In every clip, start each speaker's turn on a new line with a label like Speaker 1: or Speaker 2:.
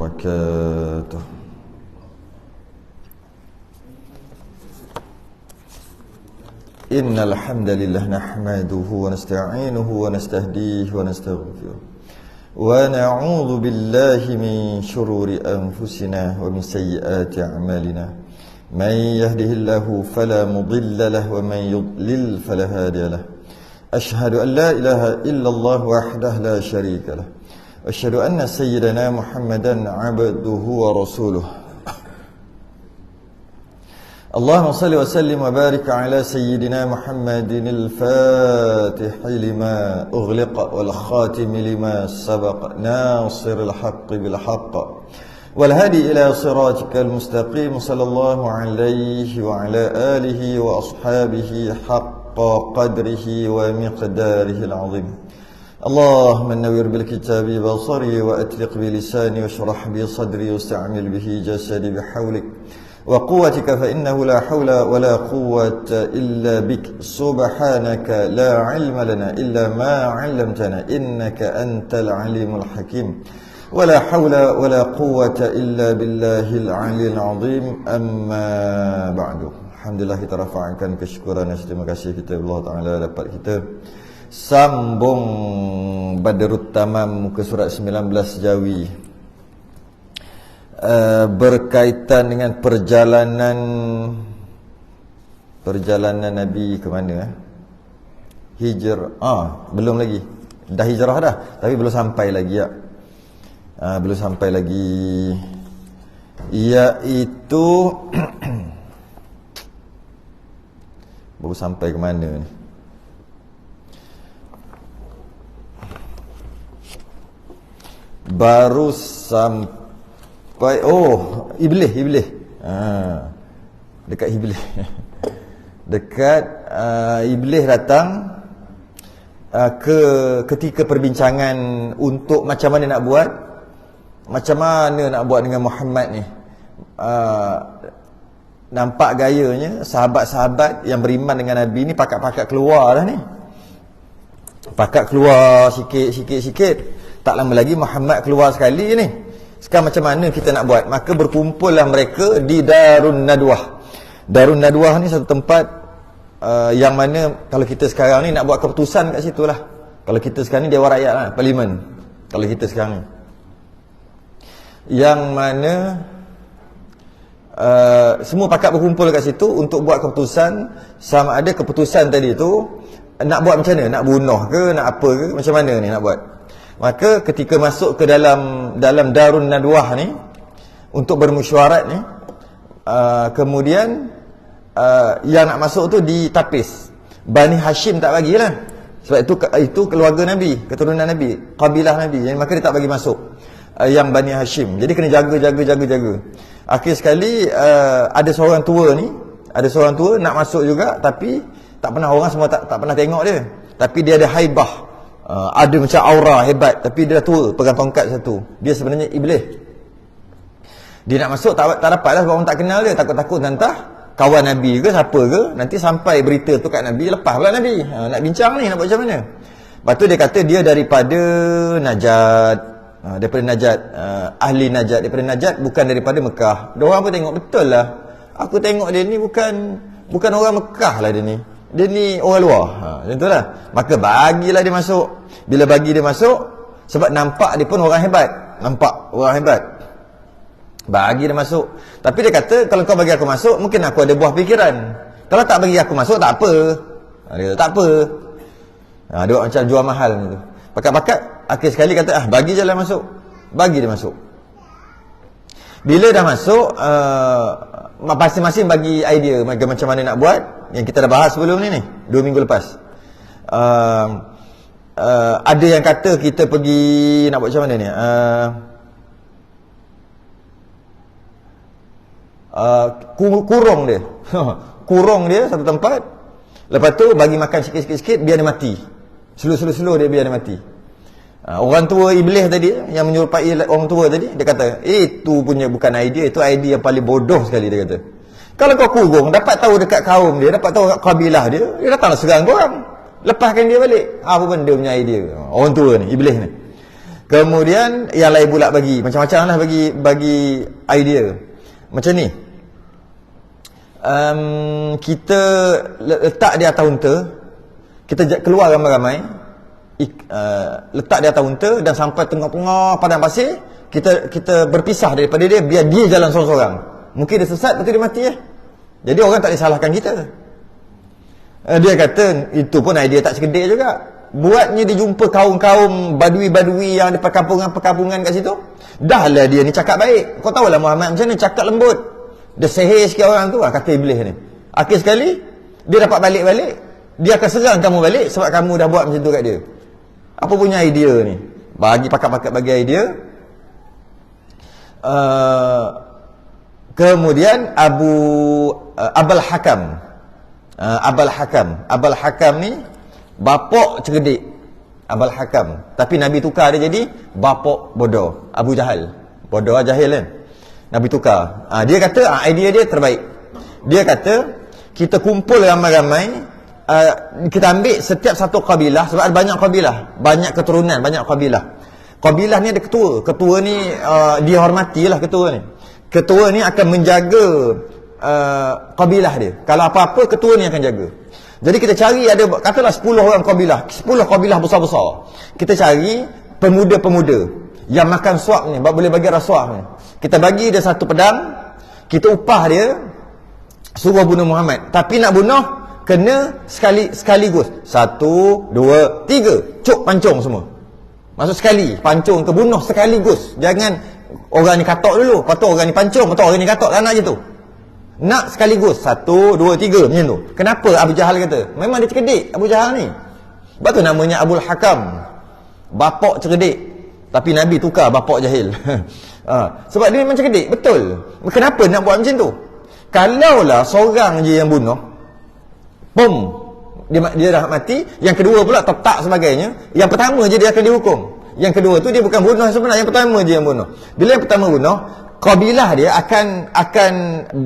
Speaker 1: وبركاته. إن الحمد لله نحمده ونستعينه ونستهديه ونستغفره ونعوذ بالله من شرور أنفسنا ومن سيئات أعمالنا. من يهده الله فلا مضل له ومن يضلل فلا هادي له. أشهد أن لا إله إلا الله وحده لا شريك له. أشهد أن سيدنا محمدا عبده ورسوله. اللهم صل وسلم وبارك على سيدنا محمد الفاتح لما أغلق والخاتم لما سبق ناصر الحق بالحق والهادي إلى صراطك المستقيم صلى الله عليه وعلى آله وأصحابه حق قدره ومقداره العظيم. اللهم نور بالكتاب بصري وأتلق بلساني واشرح بي صدري واستعمل به جسدي بحولك وقوتك فإنه لا حول ولا قوة إلا بك. سبحانك لا علم لنا إلا ما علمتنا إنك أنت العليم الحكيم. ولا حول ولا قوة إلا بالله العلي العظيم. أما بعد. Alhamdulillah, kita rafa'kan kesyukuran dan terima kasih kita Allah Ta'ala dapat kita sambung Badrut Tamam muka surat 19 Jawi, berkaitan dengan perjalanan Nabi ke mana? Hijrah. Belum lagi. Dah hijrah dah, tapi belum sampai lagi ya. Belum sampai lagi, iaitu baru sampai ke mana ni? Baru sampai Iblis. Dekat Iblis. Dekat Iblis datang ketika perbincangan untuk macam mana nak buat, dengan Muhammad ni. Nampak gayanya sahabat-sahabat yang beriman dengan Nabi ni pakat-pakat keluar dah ni. Pakat keluar sikit. Tak lama lagi Muhammad keluar sekali ni. Sekarang macam mana kita nak buat? Maka berkumpullah mereka di Darun Nadwah. Darun Nadwah ni satu tempat yang mana kalau kita sekarang ni nak buat keputusan kat situ lah. Kalau kita sekarang ni Dewan Rakyat lah, Parlimen. Kalau kita sekarang ni, yang mana semua pakat berkumpul kat situ untuk buat keputusan. Sama ada keputusan tadi tu nak buat macam mana, nak bunuh ke, nak apa ke, macam mana ni nak buat. Maka ketika masuk ke dalam Darun Nadwah ni untuk bermesyuarat ni, kemudian yang nak masuk tu ditapis. Bani Hashim tak bagilah. Sebab itu keluarga Nabi, keturunan Nabi, kabilah Nabi. Jadi maka dia tak bagi masuk yang Bani Hashim. Jadi kena jaga. Akhir sekali ada seorang tua nak masuk juga, tapi tak pernah, orang semua tak pernah tengok dia. Tapi dia ada haibah, ada macam aura hebat, tapi dia dah tua, pegang tongkat satu. Dia sebenarnya Iblis. Dia nak masuk tak dapat lah sebab orang tak kenal dia. Takut-takut nanti kawan Nabi ke siapa ke, nanti sampai berita tu kat Nabi, lepas pula Nabi nak bincang ni, nak buat macam mana. Lepas tu dia kata dia daripada Najat, ahli Najat, daripada Najat, bukan daripada Mekah. Diorang pun tengok betul lah, aku tengok dia ni bukan orang Mekah lah, dia ni orang luar. Macam tu lah. Maka bagilah dia masuk. Bila bagi dia masuk, sebab nampak dia pun orang hebat, bagi dia masuk. Tapi dia kata, kalau kau bagi aku masuk, mungkin aku ada buah fikiran. Kalau tak bagi aku masuk, tak apa. Dia kata tak apa. Dia buat macam jual mahal gitu. Pakat-pakat, akhir sekali kata, bagi je lah masuk. Bagi dia masuk. Bila dah masuk, masing-masing bagi idea macam mana nak buat. Yang kita dah bahas sebelum ni 2 minggu lepas. Ada yang kata kita pergi, nak buat macam mana ni, kurung dia satu tempat. Lepas tu bagi makan sikit-sikit biar dia mati. Slow dia biar dia mati. Orang tua Iblis tadi yang menyerupai orang tua tadi, dia kata itu punya bukan idea, itu idea yang paling bodoh sekali. Dia kata kalau kau kurung, dapat tahu dekat kaum dia, dapat tahu dekat kabilah dia datanglah serang korang, lepaskan dia balik. Apa benda punya idea orang tua ni, Iblis ni. Kemudian yang lain pula bagi macam-macam lah, bagi idea. Macam ni. Kita letak di atas unta, kita keluar ramai-ramai, letak di atas unta dan sampai tengah-tengah padang pasir, kita berpisah daripada dia, biar dia jalan seorang-seorang. Mungkin dia sesat, betul dia mati . Jadi orang tak disalahkan kita. Dia kata itu pun idea tak cerdik juga. Buatnya dia jumpa kaum-kaum badui-badui yang ada perkampungan-perkampungan kat situ. Dah lah dia ni cakap baik. Kau tahulah Muhammad macam ni, cakap lembut. Dia sihir sikit orang tu lah, kata iblis ni. Akhir sekali dia dapat balik-balik, dia akan serang kamu balik sebab kamu dah buat macam tu kat dia. Apa punya idea ni? Bagi pakat-pakat bagi idea. Kemudian Abul Hakam. Abul Hakam ni bapak cerdik, Abul Hakam. Tapi Nabi tukar dia jadi bapak bodoh, Abu Jahal. Bodoh lah, jahil kan. Nabi tukar. Dia kata idea dia terbaik. Dia kata kita kumpul ramai-ramai, kita ambil setiap satu kabilah, sebab ada banyak kabilah, banyak keturunan, banyak kabilah. Kabilah ni ada ketua. Ketua ni dihormatilah ketua ni. Ketua ni akan menjaga kabilah dia. Kalau apa-apa ketua ni akan jaga. Jadi kita cari, ada katalah 10 orang kabilah, 10 kabilah besar-besar. Kita cari pemuda-pemuda yang makan suap ni, boleh bagi rasuah ni. Kita bagi dia satu pedang, kita upah dia, suruh bunuh Muhammad. Tapi nak bunuh kena sekaligus. 1, 2, 3, cuk pancung semua. Maksud sekali, pancung ke bunuh sekaligus. Jangan orang ni katok dulu, lepas tu orang ni pancung, lepas tu orang ni katok, tak nak je tu. Nak sekaligus. 1, 2, 3 macam tu. Kenapa Abu Jahal kata? Memang dia cerdik Abu Jahal ni. Sebab tu namanya Abul Hakam, bapak cerdik. Tapi Nabi tukar bapak jahil. Sebab dia memang cerdik, betul. Kenapa nak buat macam tu? Kalaulah seorang je yang bunuh, dia dah mati. Yang kedua pula tak sebagainya. Yang pertama je dia akan dihukum. Yang kedua tu dia bukan bunuh sebenarnya, yang pertama je yang bunuh. Bila yang pertama bunuh, kabilah dia akan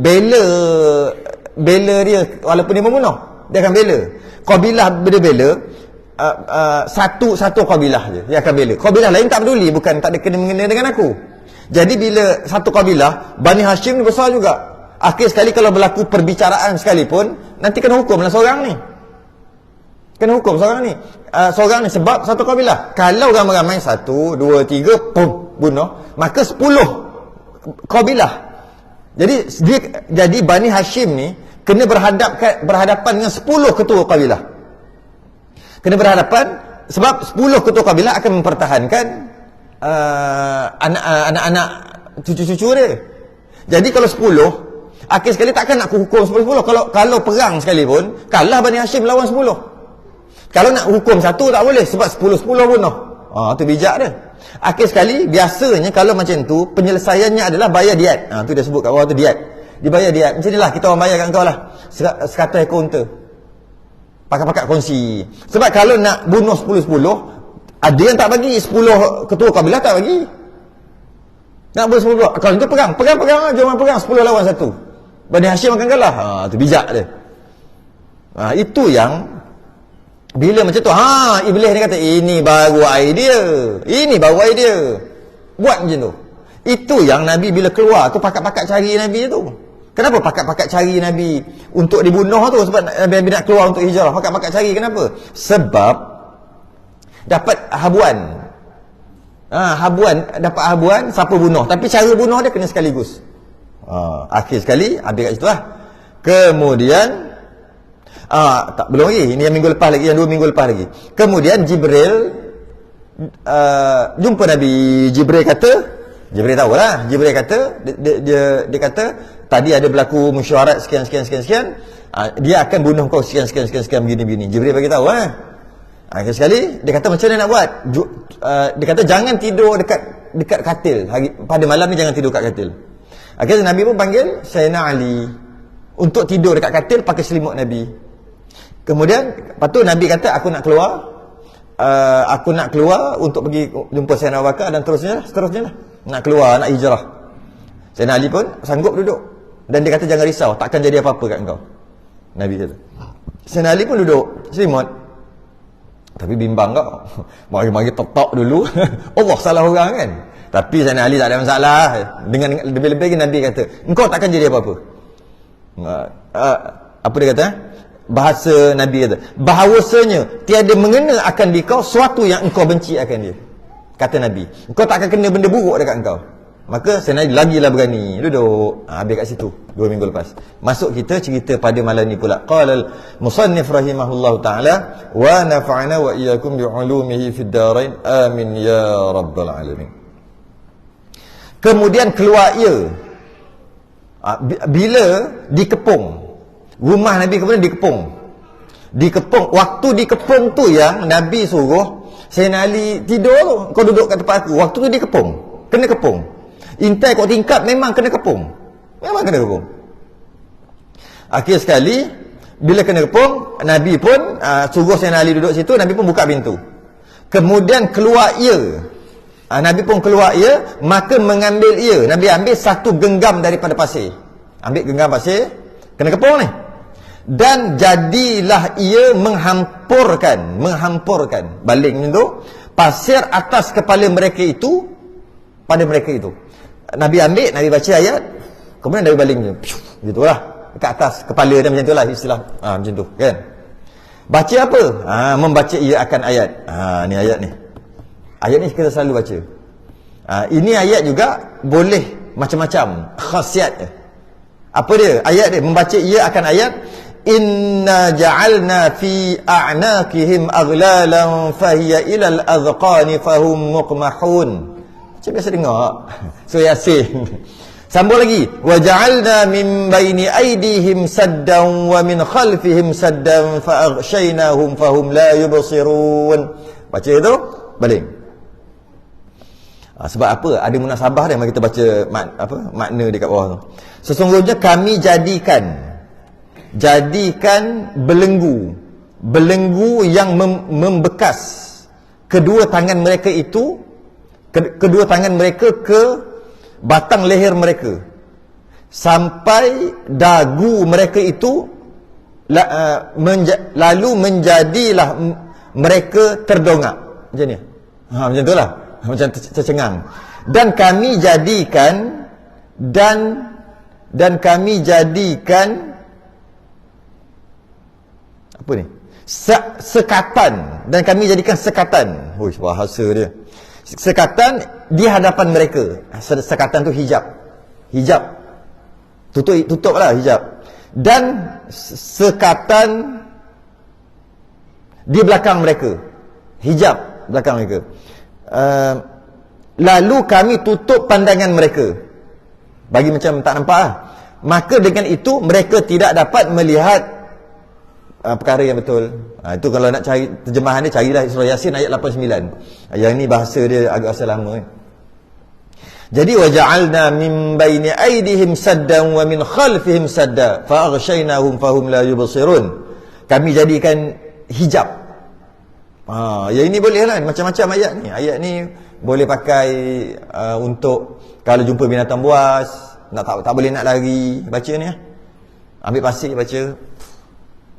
Speaker 1: bela dia walaupun dia membunuh. Dia akan bela. Kabilah bela satu kabilah je dia akan bela. Kabilah lain tak peduli, bukan tak ada kena-mengena dengan aku. Jadi bila satu kabilah, Bani Hashim ni besar juga. Akhir sekali kalau berlaku perbicaraan sekalipun, nanti kena hukum lah seorang ni. Kena hukum seorang ni. Seorang ni sebab satu kabilah. Kalau ramai-ramai 1, 2, 3 bunuh, maka 10 kabilah. Jadi Bani Hashim ni kena berhadapan dengan 10 ketua kabilah. Kena berhadapan sebab 10 ketua kabilah akan mempertahankan anak-anak cucu-cucu dia. Jadi kalau 10, akhir sekali takkan nak hukum 10-10. Kalau perang sekalipun, kalah Bani Hashim lawan 10. Kalau nak hukum satu tak boleh sebab 10-10 bunuh. Tu bijak dia. Akhir sekali biasanya kalau macam tu penyelesaiannya adalah bayar diat. Tu dia sebut kat bawah tu diat. Dibayar diat. Macam inilah kita orang bayar kat kau lah. 100 ekor unta. Pakat-pakat kongsi. Sebab kalau nak bunuh 10-10, ada yang tak bagi. 10 ketua kabilah tak bagi. Nak bunuh 10-10. Kalau itu perang lah. Jangan perang 10 lawan 1. Bani Hashim akan kalah. Tu bijak dia. Itu yang bila macam tu, iblis ni kata, ini baru idea. Buat macam tu. Itu yang Nabi bila keluar tu pakat-pakat cari Nabi tu. Kenapa pakat-pakat cari Nabi untuk dibunuh tu? Sebab Nabi nak keluar untuk hijrah. Pakat-pakat cari, kenapa? Sebab dapat habuan. Dapat habuan, siapa bunuh. Tapi cara bunuh dia kena sekaligus. Akhir sekali, habis kat situ lah. Kemudian tak, belum lagi. Ini yang minggu lepas lagi, yang 2 minggu lepas lagi. Kemudian Jibril jumpa Nabi. Jibril tahulah. Jibril kata dia kata tadi ada berlaku mesyuarat sekian. Dia akan bunuh kau sekian begini. Jibril bagi tahu akhir sekali dia kata macam mana nak buat. Dia kata jangan tidur dekat katil. Pada malam ni jangan tidur dekat katil. Akhirnya Nabi pun panggil Sayyidina Ali untuk tidur dekat katil pakai selimut Nabi. Kemudian lepas tu Nabi kata aku nak keluar untuk pergi jumpa Sayyidina Abu Bakar dan seterusnya lah. Nak keluar, nak hijrah. Sayyidina Ali pun sanggup duduk. Dan dia kata jangan risau, takkan jadi apa-apa kat engkau. Nabi kata. Sayyidina Ali pun duduk selimut. Tapi bimbang kau. Mari-mari tetok dulu. Allah salah orang kan. Tapi Sayyidina Ali tak ada masalah. Dengan lebih-lebih Nabi kata, engkau takkan jadi apa-apa. Apa dia kata? Bahasa Nabi kata, bahawasanya tiada mengena akan di kau suatu yang engkau benci akan dia. Kata Nabi, engkau tak akan kena benda buruk dekat engkau. Maka Sayyidina Ali lagilah berani. Duduk. Habis kat situ 2 minggu lepas. Masuk kita cerita pada malam ni pula. Qala al-musannif rahimahullahu taala wa nafa'ana wa iyyakum bi'ulumihi fid darain. Amin ya rabbal alamin. Kemudian keluar ia. Bila dikepung. Rumah Nabi kemudian dikepung. Dikepung. Waktu dikepung tu yang Nabi suruh Sayyidina Ali tidur tu. Kau duduk kat tempat aku. Waktu tu dikepung. Kena kepung. Intai kau tingkap memang kena kepung. Memang kena kepung. Akhir sekali bila kena kepung, Nabi pun suruh Sayyidina Ali duduk situ, Nabi pun buka pintu. Kemudian keluar ia. Nabi pun keluar ia, maka mengambil ia. Nabi ambil satu genggam daripada pasir. Ambil genggam pasir, kena kepung ni. Dan jadilah ia menghampurkan baling macam tu pasir atas kepala mereka itu pada mereka itu. Nabi ambil, Nabi baca ayat, kemudian Nabi baling gitulah dekat atas kepala dia, macam itulah istilah macam tu kan. Baca apa? Membaca ia akan ayat. Ni ayat ni. Ayat ni kita selalu baca. Ini ayat juga boleh macam-macam khasiat. Apa dia? Ayat dia membaca ia akan ayat. Inna ja'alna fi a'naqihim aghlalan fahiya ilal adhqani fahum muqmahun. Macam biasa dengar surah Yasin. Sambung lagi, wa ja'alna min baini aydihim saddan wa min khalfihim saddan fa aghshaynahum fahum la yubsirun. Baca itu balik. Sebab apa? Ada munasabah dia, mari kita baca makna dekat bawah tu. Sesungguhnya kami jadikan belenggu yang membekas kedua tangan mereka itu, kedua tangan mereka ke batang leher mereka, sampai dagu mereka itu lalu menjadilah mereka terdongak. Macam ni. Macam itulah. Macam tercengang. Dan kami jadikan apa ni? Sekatan. Dan kami jadikan sekatan. Bahasa dia. Sekatan di hadapan mereka. Sekatan tu hijab. Tutuplah hijab. Dan sekatan di belakang mereka. Hijab belakang mereka. Lalu kami tutup pandangan mereka. Bagi macam tak nampak lah. Maka dengan itu mereka tidak dapat melihat perkara yang betul. Itu kalau nak cari terjemahan dia, carilah surah Yasin ayat 89. Yang ni bahasa dia agak rasa lama. Jadi wa ja'alna min baini aydihim saddan wa min khalfihim sadda fa aghshaynahum fahum la yubsirun. Kami jadikan hijab. Yang ini boleh lah, macam-macam ayat ni. Ayat ni boleh pakai untuk kalau jumpa binatang buas, tak boleh nak lari, baca ni lah. Ambil pasir baca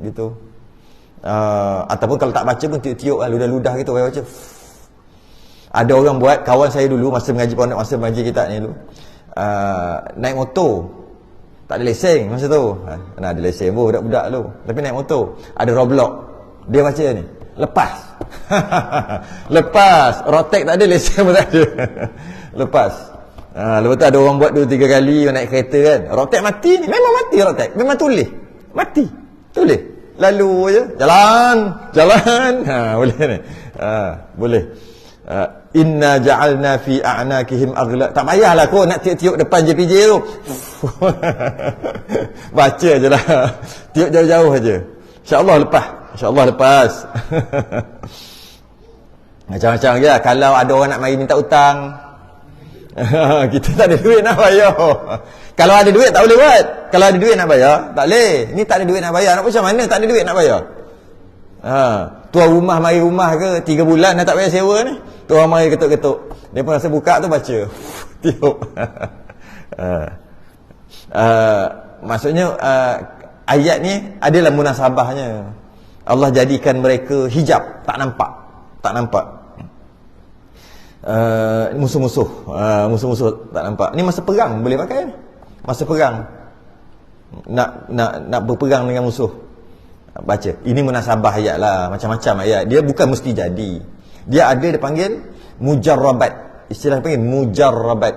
Speaker 1: gitu. Ataupun kalau tak baca pun tiup-tiup lah, ludah-ludah gitu baca. Ada orang buat, kawan saya dulu masa mengaji kitab ni dulu, naik motor, tak ada lesen masa tu. Ada lesen pun budak-budak tu, tapi naik motor, ada roadblock, dia baca ni, lepas. Lepas rotek tak ada, lesen pun tak ada. Lepas. Lepas tu ada orang buat 2-3 kali naik kereta kan, rotek mati ni, memang mati rotek, memang tulis mati, tulis lalu je, jalan boleh ni. Boleh. Inna ja'alna fi a'naqihim aghlal. Tak payahlah kau nak tiup-tiup depan JPJ tu. Baca je lah, tiup jauh-jauh aja. InsyaAllah lepas. Macam-macam je lah. Kalau ada orang nak mari minta hutang, kita tak ada duit nak bayar. Kalau ada duit tak boleh buat. Kalau ada duit nak bayar, tak boleh. Ni tak ada duit nak bayar, nak macam mana tak ada duit nak bayar? Tuan rumah mari rumah ke 3 bulan dah tak bayar sewa ni, tuan mari ketuk-ketuk, dia pun rasa buka tu baca tiup. Maksudnya ayat ni adalah munasabahnya. Allah jadikan mereka hijab, tak nampak. Musuh-musuh tak nampak. Ni masa perang boleh pakai. Masa perang nak berperang dengan musuh. Baca. Ini munasabah ayat lah, macam-macam ayat. Dia bukan mesti jadi. Dia ada dia panggil mujarrabat. Istilah panggil mujarrabat.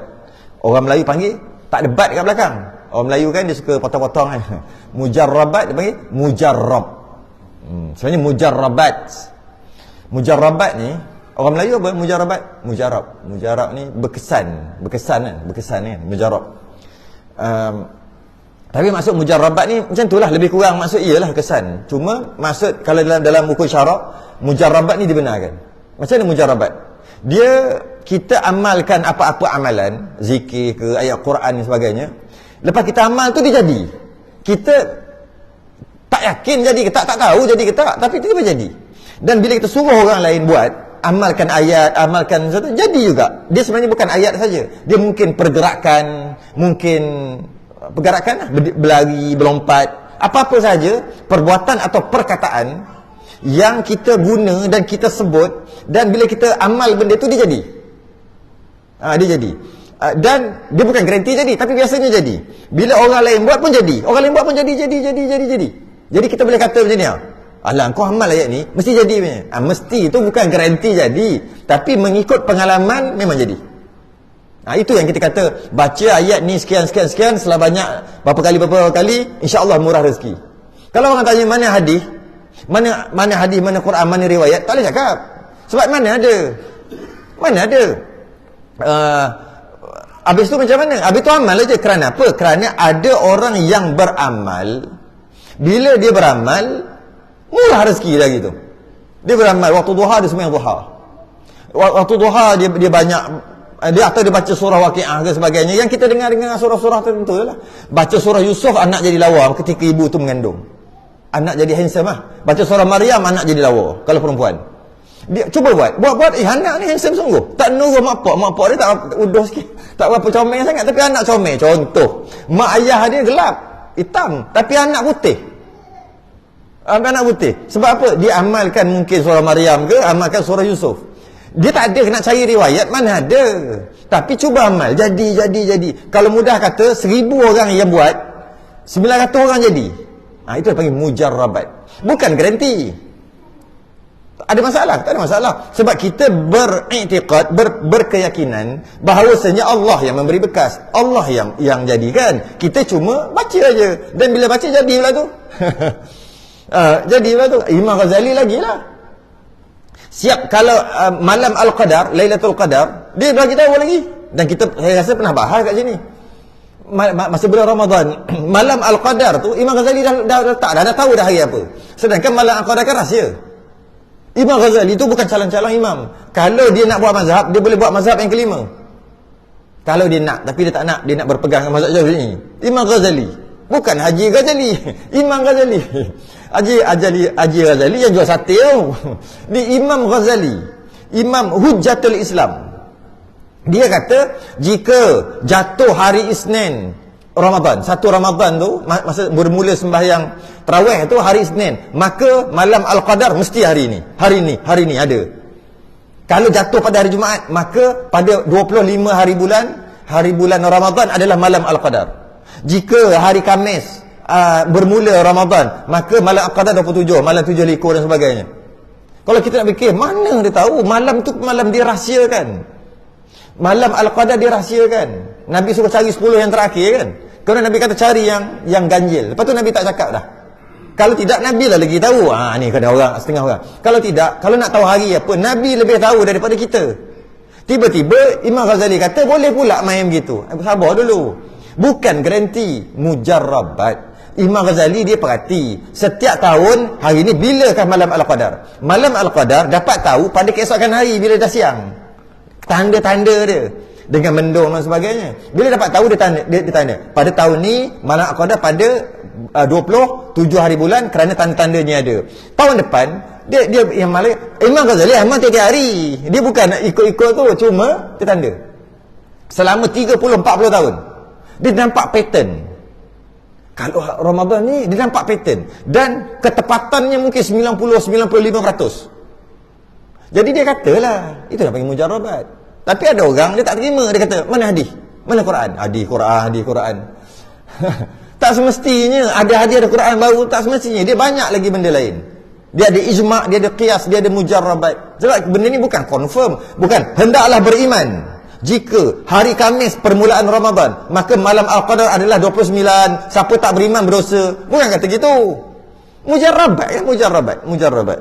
Speaker 1: Orang Melayu panggil tak ada bat kat belakang. Orang Melayu kan dia suka potong-potong kan. Mujarrabat dia panggil mujarrab. Sebenarnya mujarrabat. Mujarrabat ni orang Melayu apa? Mujarrabat. Mujarab ni berkesan kan. Mujarab. Tapi maksud mujarrabat ni macam itulah, lebih kurang maksud ialah kesan. Cuma maksud kalau dalam buku syarak, mujarrabat ni dibenarkan. Macam mana mujarrabat? Dia kita amalkan apa-apa amalan, zikir ke, ayat Quran dan sebagainya. Lepas kita amal tu dia jadi. Kita tak yakin jadi ke tak tahu jadi ke tak, tapi tiba-tiba jadi. Dan bila kita suruh orang lain buat, amalkan ayat, amalkan sesuatu, jadi juga. Dia sebenarnya bukan ayat saja. Dia mungkin pergerakan, berlari, berlompat, apa-apa saja, perbuatan atau perkataan yang kita guna dan kita sebut, dan bila kita amal benda tu dia jadi. Dia jadi. Dan dia bukan garanti jadi, tapi biasanya jadi. Bila orang lain buat pun jadi. Orang lain buat pun jadi. Jadi kita boleh kata macam ni, alah kau amal ayat ni mesti jadi punya. Mesti itu bukan garanti jadi, tapi mengikut pengalaman memang jadi. Itu yang kita kata baca ayat ni sekian setelah banyak berapa kali insya-Allah murah rezeki. Kalau orang tanya mana hadis, mana Quran, mana riwayat, tak boleh cakap. Sebab mana ada. Habis tu macam mana? Habis tu amal aja. Kerana apa? Kerana ada orang yang beramal. Bila dia beramal, murah rezeki dah gitu. Dia beramal waktu duha, dia sembahyang duha. Waktu duha dia banyak, dia atau dia baca surah Waqiah ke sebagainya yang kita dengar surah-surah tertentu lah. Baca surah Yusuf, anak jadi lawa ketika ibu tu mengandung. Anak jadi handsome lah. Baca surah Maryam, anak jadi lawa kalau perempuan. Dia cuba buat anak ni handsome sungguh. Tak nurut mak pak dia tak udah sikit. Tak berapa comel sangat, tapi anak comel. Contoh, mak ayah dia gelap, hitam, tapi anak putih. Anak putih. Sebab apa? Dia amalkan mungkin surah Maryam ke, amalkan surah Yusuf. Dia tak ada nak cari riwayat, mana ada. Tapi cuba amal, jadi. Kalau mudah kata 1000 orang yang buat, 900 orang jadi. Itu panggil mujarrabat. Bukan garanti. Ada masalah? Tak ada masalah. Sebab kita beriktikad, berkeyakinan bahawasanya Allah yang memberi bekas, Allah yang jadikan. Kita cuma baca aja. Dan bila baca jadilah tu. Jadilah tu. Imam Ghazali lagi lah. Siap kalau malam Al-Qadar, Lailatul Qadar, dia bagi tahu lagi. Dan saya rasa pernah bahas kat sini. Masa bulan Ramadan, malam Al-Qadar tu Imam Ghazali dah tahu dah hari apa. Sedangkan malam Al-Qadar kan rahsia. Imam Ghazali tu bukan calon-calon imam. Kalau dia nak buat mazhab, dia boleh buat mazhab yang kelima. Kalau dia nak, tapi dia tak nak, dia nak berpegang dengan mazhab Syafi'i. Imam Ghazali, bukan Haji Ghazali. Imam Ghazali. Haji Ghazali yang jual sate tu. Di Imam Ghazali, Imam Hujjatul Islam. Dia kata jika jatuh hari Isnin Ramadan, 1 Ramadan tu, masa bermula sembahyang tarawih tu hari Isnin, maka malam Al-Qadar mesti hari ni ada. Kalau jatuh pada hari Jumaat, maka pada 25 hari bulan Ramadan adalah malam Al-Qadar. Jika hari Khamis bermula Ramadan, maka malam Al-Qadar 27, malam 7 likur dan sebagainya. Kalau kita nak fikir, mana dia tahu malam tu malam dirahsiakan. Malam Al-Qadar dirahsiakan. Nabi suruh cari 10 yang terakhir kan. Kerana Nabi kata cari yang ganjil. Lepas tu Nabi tak cakap dah. Kalau tidak, Nabi lah lagi tahu. Ni kena orang, setengah orang. Kalau tidak, kalau nak tahu hari apa, Nabi lebih tahu daripada kita. Tiba-tiba Imam Ghazali kata boleh pula main begitu. Sabar dulu. Bukan garanti, mujarrabat. Imam Ghazali dia perhati setiap tahun hari ni bilakah malam Al-Qadar. Malam Al-Qadar dapat tahu pada keesokan hari bila dah siang. Tanda-tanda dia dengan mendung dan sebagainya. Bila dapat tahu dia tanda. Pada tahun ni malam Al-Qadar pada 27 hari bulan kerana tanda-tandanya ada. Tahun depan dia yang malam Imam Ghazali amal tiap hari. Dia bukan nak ikut-ikut tu, cuma dia tanda. Selama 30-40 tahun dia nampak pattern. Kalau Ramadan ni dia nampak pattern dan ketepatannya mungkin 90-95%. Jadi dia katalah, itu dah panggil mujarrabat. Tapi ada orang dia tak terima, dia kata, mana hadis? Mana Quran? Hadis Quran. Tak semestinya ada hadis ada Quran baru, tak semestinya. Dia banyak lagi benda lain. Dia ada ijma', dia ada qiyas, dia ada mujarrabat. Sebab benda ni bukan confirm, bukan hendaklah beriman. Jika hari Khamis permulaan Ramadan, maka malam Al-Qadar adalah 29. Siapa tak beriman berdosa. Bukan kata gitu. Mujarrabat kan, mujarrabat.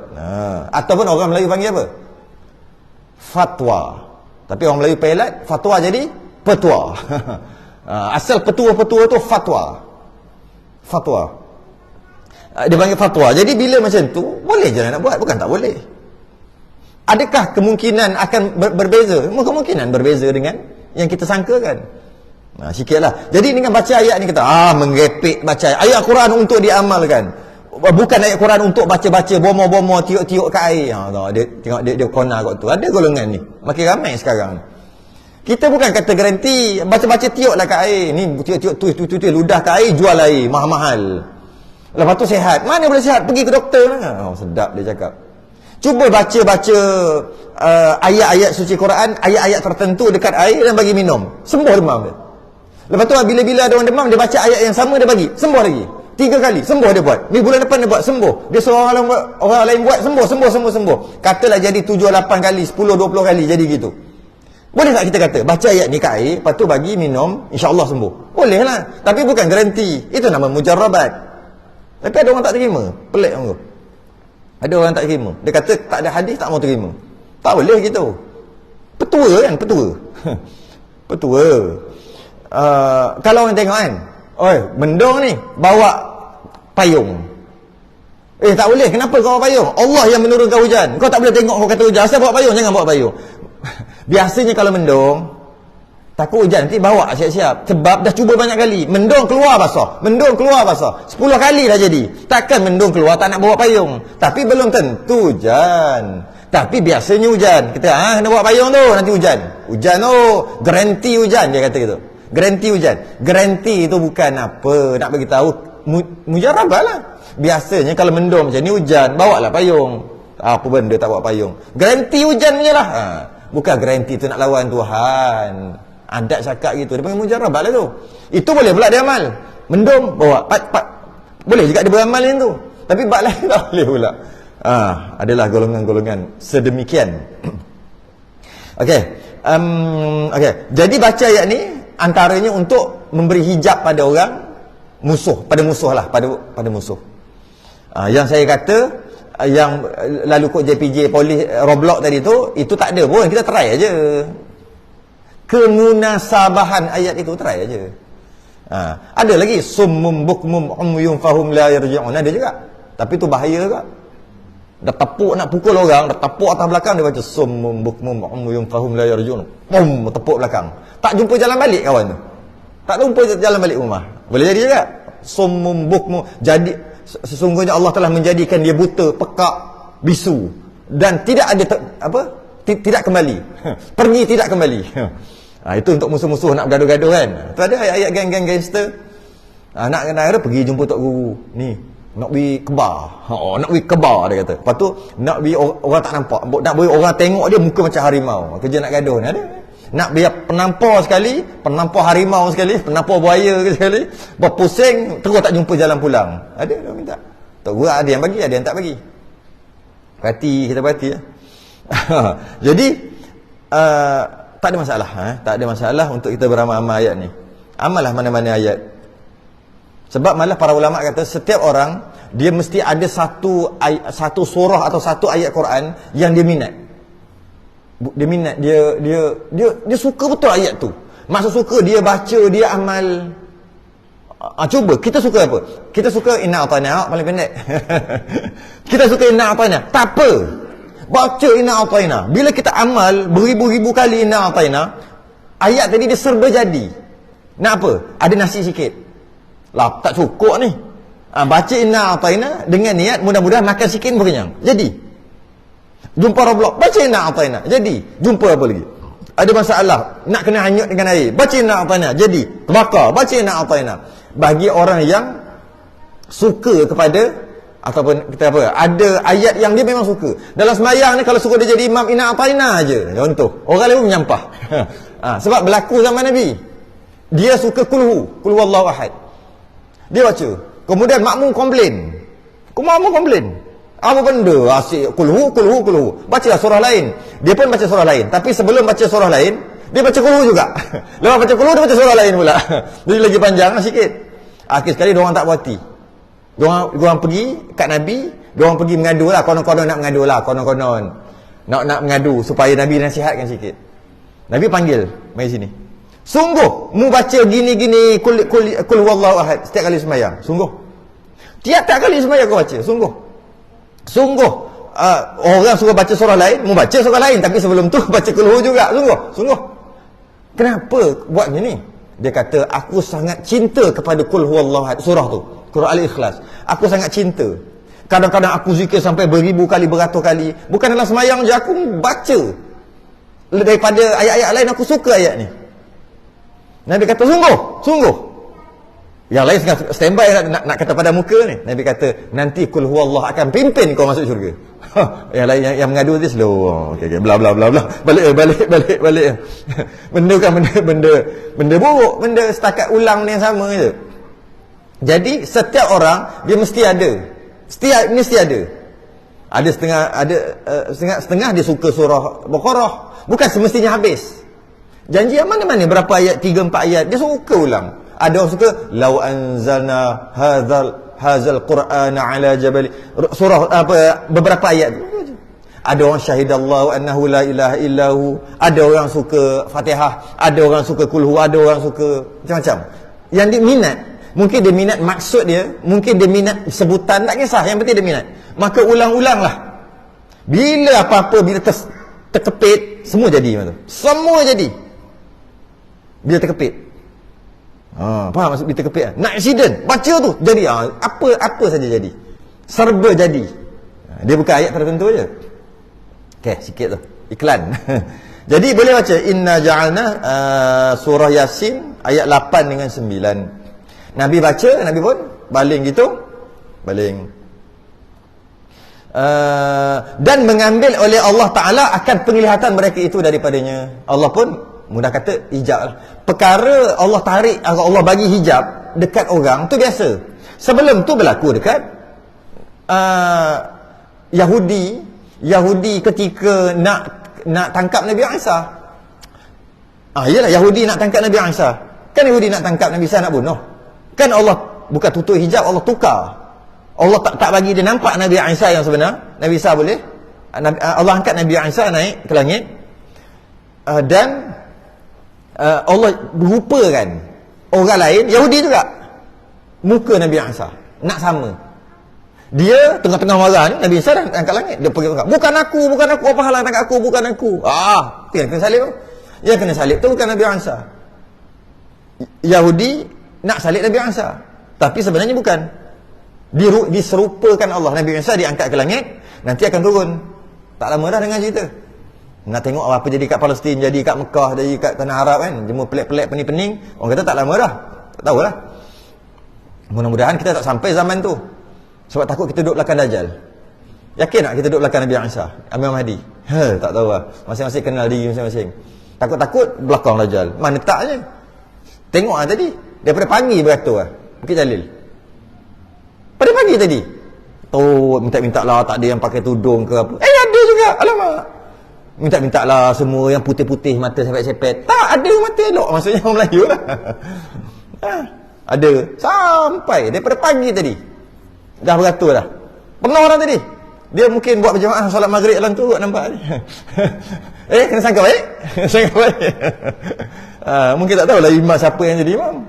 Speaker 1: Ataupun orang Melayu panggil apa? Fatwa. Tapi orang Melayu pelat, fatwa jadi petua. Asal petua-petua tu fatwa. Dia panggil fatwa. Jadi bila macam tu, boleh je nak buat, bukan tak boleh. Adakah kemungkinan akan berbeza? Kemungkinan berbeza dengan yang kita sangkakan. Sikitlah. Jadi dengan baca ayat ni kita menggepek baca ayat Quran untuk diamalkan. Bukan ayat Quran untuk baca-baca bomo-bomo tiuk-tiuk ke air. Dia tengok dia kona kat tu. Ada golongan ni. Makin ramai sekarang. Kita bukan kata garanti baca-baca tiuklah kat air. Ni tiuk-tiuk tuis ludah kat air, jual air mahal-mahal. Lepas tu sihat. Mana boleh sihat? Pergi ke doktor. Sedap dia cakap. Cuba baca-baca ayat-ayat suci Quran, ayat-ayat tertentu dekat air dan bagi minum. Sembuh demam dia. Lepas tu bila-bila ada orang demam, dia baca ayat yang sama, dia bagi. Sembuh lagi. 3 kali. Sembuh dia buat. Ni bulan depan dia buat. Sembuh. Dia suruh orang lain buat. Sembuh. Katalah jadi 7-8 kali, 10-20 kali jadi gitu. Boleh tak kita kata, baca ayat ni kat air, lepas tu bagi minum, insya-Allah sembuh. Boleh lah. Tapi bukan garanti. Itu nama mujarrabat. Tapi ada orang tak terima. Pelik orang tu. Ada orang tak terima. Dia kata tak ada hadis, tak mau terima. Tak boleh gitu. Petua kan, petua. Kalau orang tengok kan, mendung ni bawa payung. Tak boleh. Kenapa kau bawa payung? Allah yang menurunkan hujan. Kau tak boleh tengok kau kata hujan. Asal bawa payung? Jangan bawa payung. Biasanya kalau mendung, takut hujan, nanti bawa siap-siap. Sebab dah cuba banyak kali. Mendung keluar basah. 10 kali dah jadi. Takkan mendung keluar tak nak bawa payung. Tapi belum tentu hujan. Tapi biasanya hujan. Kita nak bawa payung tu, nanti hujan. Hujan tu, garanti hujan, dia kata gitu. Garanti hujan. Garanti itu bukan apa, nak bagi tahu mujarabah lah. Biasanya kalau mendung macam ni hujan, bawalah payung. Apa benda tak bawa payung? Garanti hujan punya lah. Bukan garanti tu nak lawan Tuhan. Adat cakap gitu. Dia panggil mujarabah lah tu. Itu boleh pula dia amal. Mendung, bawa. Boleh juga dia beramal yang tu. Tapi bak lain tak boleh pula. Adalah golongan-golongan sedemikian. Okey. Jadi baca ayat ni antaranya untuk memberi hijab pada orang musuh. Pada musuh lah. Pada musuh. Yang saya kata, yang lalu kod JPJ polis Roblox tadi tu, itu tak ada pun. Kita try aja. Kemunasabahan ayat itu try aja. Ada lagi summum bukmum umyum fahum la yarji'un, ada juga. Tapi tu bahaya juga. Dah tepuk nak pukul orang, dah tepuk atas belakang, dia baca summum bukmum umyum fahum la yarji'un. Tepuk belakang. Tak jumpa jalan balik kawan tu. Tak jumpa jalan balik rumah. Boleh jadi juga. Summum bukmum, jadi sesungguhnya Allah telah menjadikan dia buta, pekak, bisu dan tidak ada tidak kembali. Pergi tidak kembali. Itu untuk musuh-musuh nak bergaduh-gaduh kan. Tu ada ayat-ayat geng-geng gangster. Nak kena pergi jumpa tok guru. Ni nak pergi kebar. Nak pergi kebar dia kata. Lepas tu nak pergi orang tak nampak. Nak pergi orang tengok dia muka macam harimau. Kerja nak gaduh ni ada. Nak biar penampar sekali, penampar harimau sekali, penampar buaya sekali, berpusing terus tak jumpa jalan pulang. Ada dia minta. Tok guru ada yang bagi, ada yang tak bagi. Kita perhati ya. Jadi tak ada masalah. Tak ada masalah untuk kita beramal-amal ayat ni. Amallah mana-mana ayat. Sebab malah para ulama kata setiap orang dia mesti ada satu surah atau satu ayat Quran yang dia minat. Dia suka betul ayat tu. Maksud suka dia baca, dia amal. Cuba kita suka apa? Kita suka inna atana paling pendek. Kita suka inna atana. Tak apa. Baca inna atana. Bila kita amal beribu-ribu kali inna atana, ayat tadi dia serba jadi. Nak apa? Ada nasi sikit. Lah tak cukup ni. Baca inna atana dengan niat mudah-mudahan makan sikit pun kenyang. Jadi jumpa Roblox, baca inna atana. Jadi jumpa apa lagi? Ada masalah, nak kena hanyut dengan air, baca inna atana. Jadi terbakar, baca inna atana. Bagi orang yang suka kepada, ataupun kita apa, ada ayat yang dia memang suka. Dalam sembahyang ni kalau suruh dia jadi imam inna ataina aje, contoh, orang lain pun menyampah. Sebab berlaku zaman Nabi, dia suka kul huwallahu ahad, dia baca, kemudian makmum komplain, apa benda asyik kul hu, bacalah surah lain. Dia pun baca surah lain, tapi sebelum baca surah lain dia baca kul hu juga. Lepas baca kul hu dia baca surah lain pula. Jadi lagi panjang sikit. Akhir sekali diorang tak puas hati. Diorang pergi kat Nabi, diorang pergi mengadu lah, konon-konon nak mengadu lah, konon-konon nak mengadu supaya Nabi nasihatkan sikit. Nabi panggil, mari sini. Sungguh mu baca gini-gini kul huwallahu ahad setiap kali sembahyang? Sungguh? Tiap-tiap kali sembahyang kau baca? Sungguh orang suruh baca surah lain, mu baca surah lain, tapi sebelum tu baca kul hu juga? Sungguh? Kenapa buat gini? Dia kata, aku sangat cinta kepada kul huwallahu ahad, surah tu, surah Al-Ikhlas. Aku sangat cinta. Kadang-kadang aku zikir sampai beribu kali, beratus kali. Bukan dalam sembahyang je, aku baca. Daripada ayat-ayat lain, aku suka ayat ni. Nabi kata, sungguh. Yang lain standby nak kata pada muka ni. Nabi kata, nanti kul huwallah akan pimpin kau masuk syurga. Yang lain yang mengadu dia slow. Okay, bla bla bla bla. Balik. Benda kan benda buruk, benda setakat ulang ni yang sama je. Jadi setiap orang dia mesti ada. Mesti ada. Ada setengah dia suka surah Baqarah, bukan semestinya habis. Janji yang mana-mana berapa ayat, 3-4 ayat dia suka ulang. Ada orang suka lau anzalna hadzal qur'ana ala jabal, surah apa, beberapa ayat. Ada orang syahidallahu annahu la ilaha illahu, ada orang suka Fatihah, ada orang suka kul hu, ada orang suka macam-macam. Yang dia minat, mungkin dia minat maksud dia, mungkin dia minat sebutan, tak kisah, yang penting dia minat. Maka ulang-ulanglah. Bila apa-apa, bila terkepit, semua jadi macam tu. Semua jadi. Bila terkepit. Faham maksud bila terkepit? Nak accident, baca tu jadi. Apa saja jadi. Serba jadi. Dia bukan ayat tertentu je. Okey, sikit tu iklan. Jadi boleh baca inna ja'alna surah Yasin ayat 8 dengan 9. Nabi baca, Nabi pun baling gitu. Dan mengambil oleh Allah Ta'ala akan penglihatan mereka itu daripadanya. Allah pun mudah kata hijab lah. Perkara Allah tarik, Allah bagi hijab dekat orang tu biasa. Sebelum tu berlaku dekat Yahudi ketika nak tangkap Nabi Isa. Iyalah Yahudi nak tangkap Nabi Isa. Kan Yahudi nak tangkap Nabi Isa, nak bunuh. Kan Allah bukan tutup hijab, Allah tukar. Allah tak bagi dia nampak Nabi Isa yang sebenar. Nabi Isa boleh. Allah angkat Nabi Isa naik ke langit. Dan Allah rupakan orang lain, Yahudi juga, muka Nabi Isa nak sama. Dia tengah-tengah marah ni, Nabi Isa dah angkat langit, dia pergi angkat, bukan aku, apa halang tangkap aku, bukan aku. Dia kena salib tu. Yang kena salib tu bukan Nabi Isa. Yahudi nak salib Nabi Isa, tapi sebenarnya bukan. Diserupakan Allah. Nabi Isa diangkat ke langit, nanti akan turun. Tak lama dah dengan cerita. Nak tengok apa jadi kat Palestin, jadi kat Mekah, jadi kat tanah Arab kan, jemur pelik-pelik, pening-pening. Orang kata tak lama dah. Tak tahulah. Mudah-mudahan kita tak sampai zaman tu. Sebab takut kita duduk belakang Dajjal. Yakin tak kita duduk belakang Nabi Isa, Imam Mahdi? Tak tahu lah. Masing-masing kenal diri masing-masing. Takut-takut belakang Dajjal. Mana taknya? Tengok lah tadi. Daripada pagi beratur lah Bukit Jalil. Pada pagi tadi. Minta-minta lah, tak ada yang pakai tudung ke apa. Ada juga. Alamak. Minta-minta lah semua yang putih-putih, mata sepet-sepet. Tak ada mata elok. Maksudnya orang Melayu lah. Ada. Sampai daripada pagi tadi. Dah beratur dah. Penuh orang tadi. Dia mungkin buat berjamaah solat maghrib dalam tu, nampak ni. Kena sangka baik. Mungkin tak tahulah imam siapa yang jadi imam.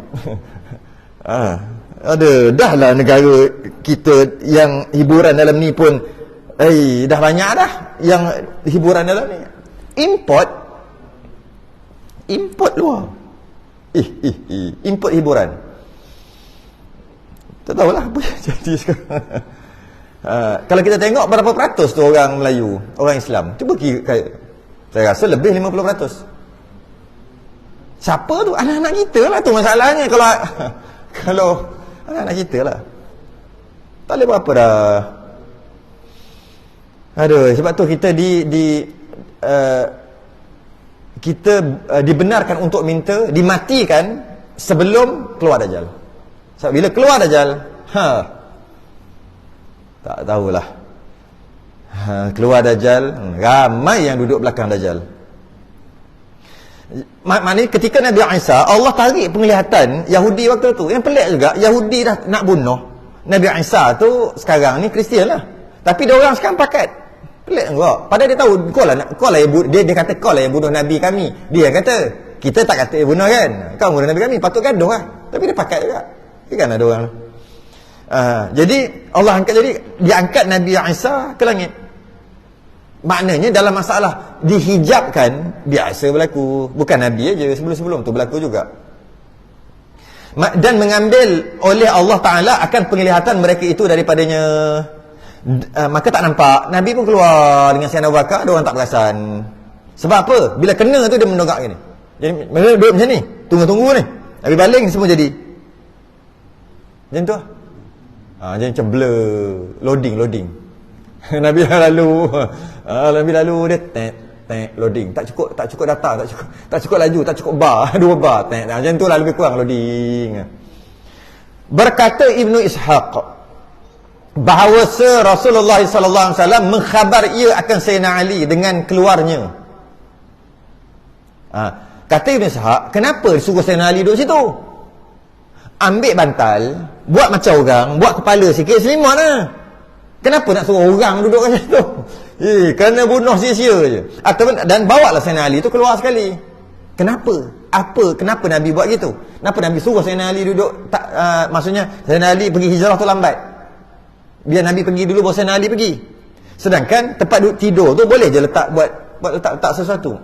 Speaker 1: Ada. Dah lah negara kita yang hiburan dalam ni pun dah banyak dah yang hiburan dalam ni. Import luar. Import hiburan. Tak tahulah apa yang jadi sekarang. Kalau kita tengok berapa peratus tu orang Melayu, orang Islam, cuba saya rasa lebih 50%. Siapa tu? Anak-anak kita lah tu masalahnya. Kalau anak-anak kita lah. Tak boleh berapa dah. Aduh, sebab tu kita kita dibenarkan untuk minta dimatikan sebelum keluar Dajjal. Sebab bila keluar Dajjal, tak tahulah. Keluar Dajjal, ramai yang duduk belakang Dajjal. Maknanya ketika Nabi Isa, Allah tarik penglihatan Yahudi waktu tu. Yang pelik juga, Yahudi dah nak bunuh Nabi Isa tu, sekarang ni Kristian lah. Tapi dia orang sekarang pakat. Pelik enggak? Padahal dia tahu kau lah dia kata kau lah yang bunuh Nabi kami. Dia kata, kita tak kata bunuh kan. Kau bunuh Nabi kami, patut gaduh lah. Tapi dia pakat juga. Kan ada orang. Jadi Allah angkat, jadi dia angkat Nabi Isa ke langit. Maknanya dalam masalah dihijabkan biasa berlaku. Bukan Nabi aja, sebelum-sebelum tu berlaku juga. Dan mengambil oleh Allah Ta'ala akan penglihatan mereka itu daripadanya. Maka tak nampak. Nabi pun keluar dengan Sayyidina Abu Bakar, dia orang tak perasan. Sebab apa? Bila kena tu dia mendongak gini. Jadi mereka duduk macam ni, tunggu-tunggu ni. Nabi baling semua jadi macam tu lah. Jadi macam blur, loading. Nabi lalu dia loading. Tak cukup data, tak cukup laju, tak cukup bar, 2 bar. Macam tu lah lebih kurang loading. Berkata Ibnu Ishaq bahawa Rasulullah sallallahu alaihi wasallam mengkhabar ia akan Sayyidina Ali dengan keluarnya. Kata Ibn Ishaq, kenapa disuruh Sayyidina Ali duduk situ? Ambil bantal, buat macam orang, buat kepala sikit, selimut lah. Kenapa nak suruh orang duduk kat situ? Kerana bunuh sia-sia je. Dan bawa lah Sayyidina Ali tu keluar sekali. Kenapa? Kenapa Nabi buat gitu? Kenapa Nabi suruh Sayyidina Ali duduk? Maksudnya Sayyidina Ali pergi hijrah tu lambat. Biar Nabi pergi dulu, baru Sayyidina Ali pergi. Sedangkan tempat duduk tidur tu boleh je letak letak sesuatu.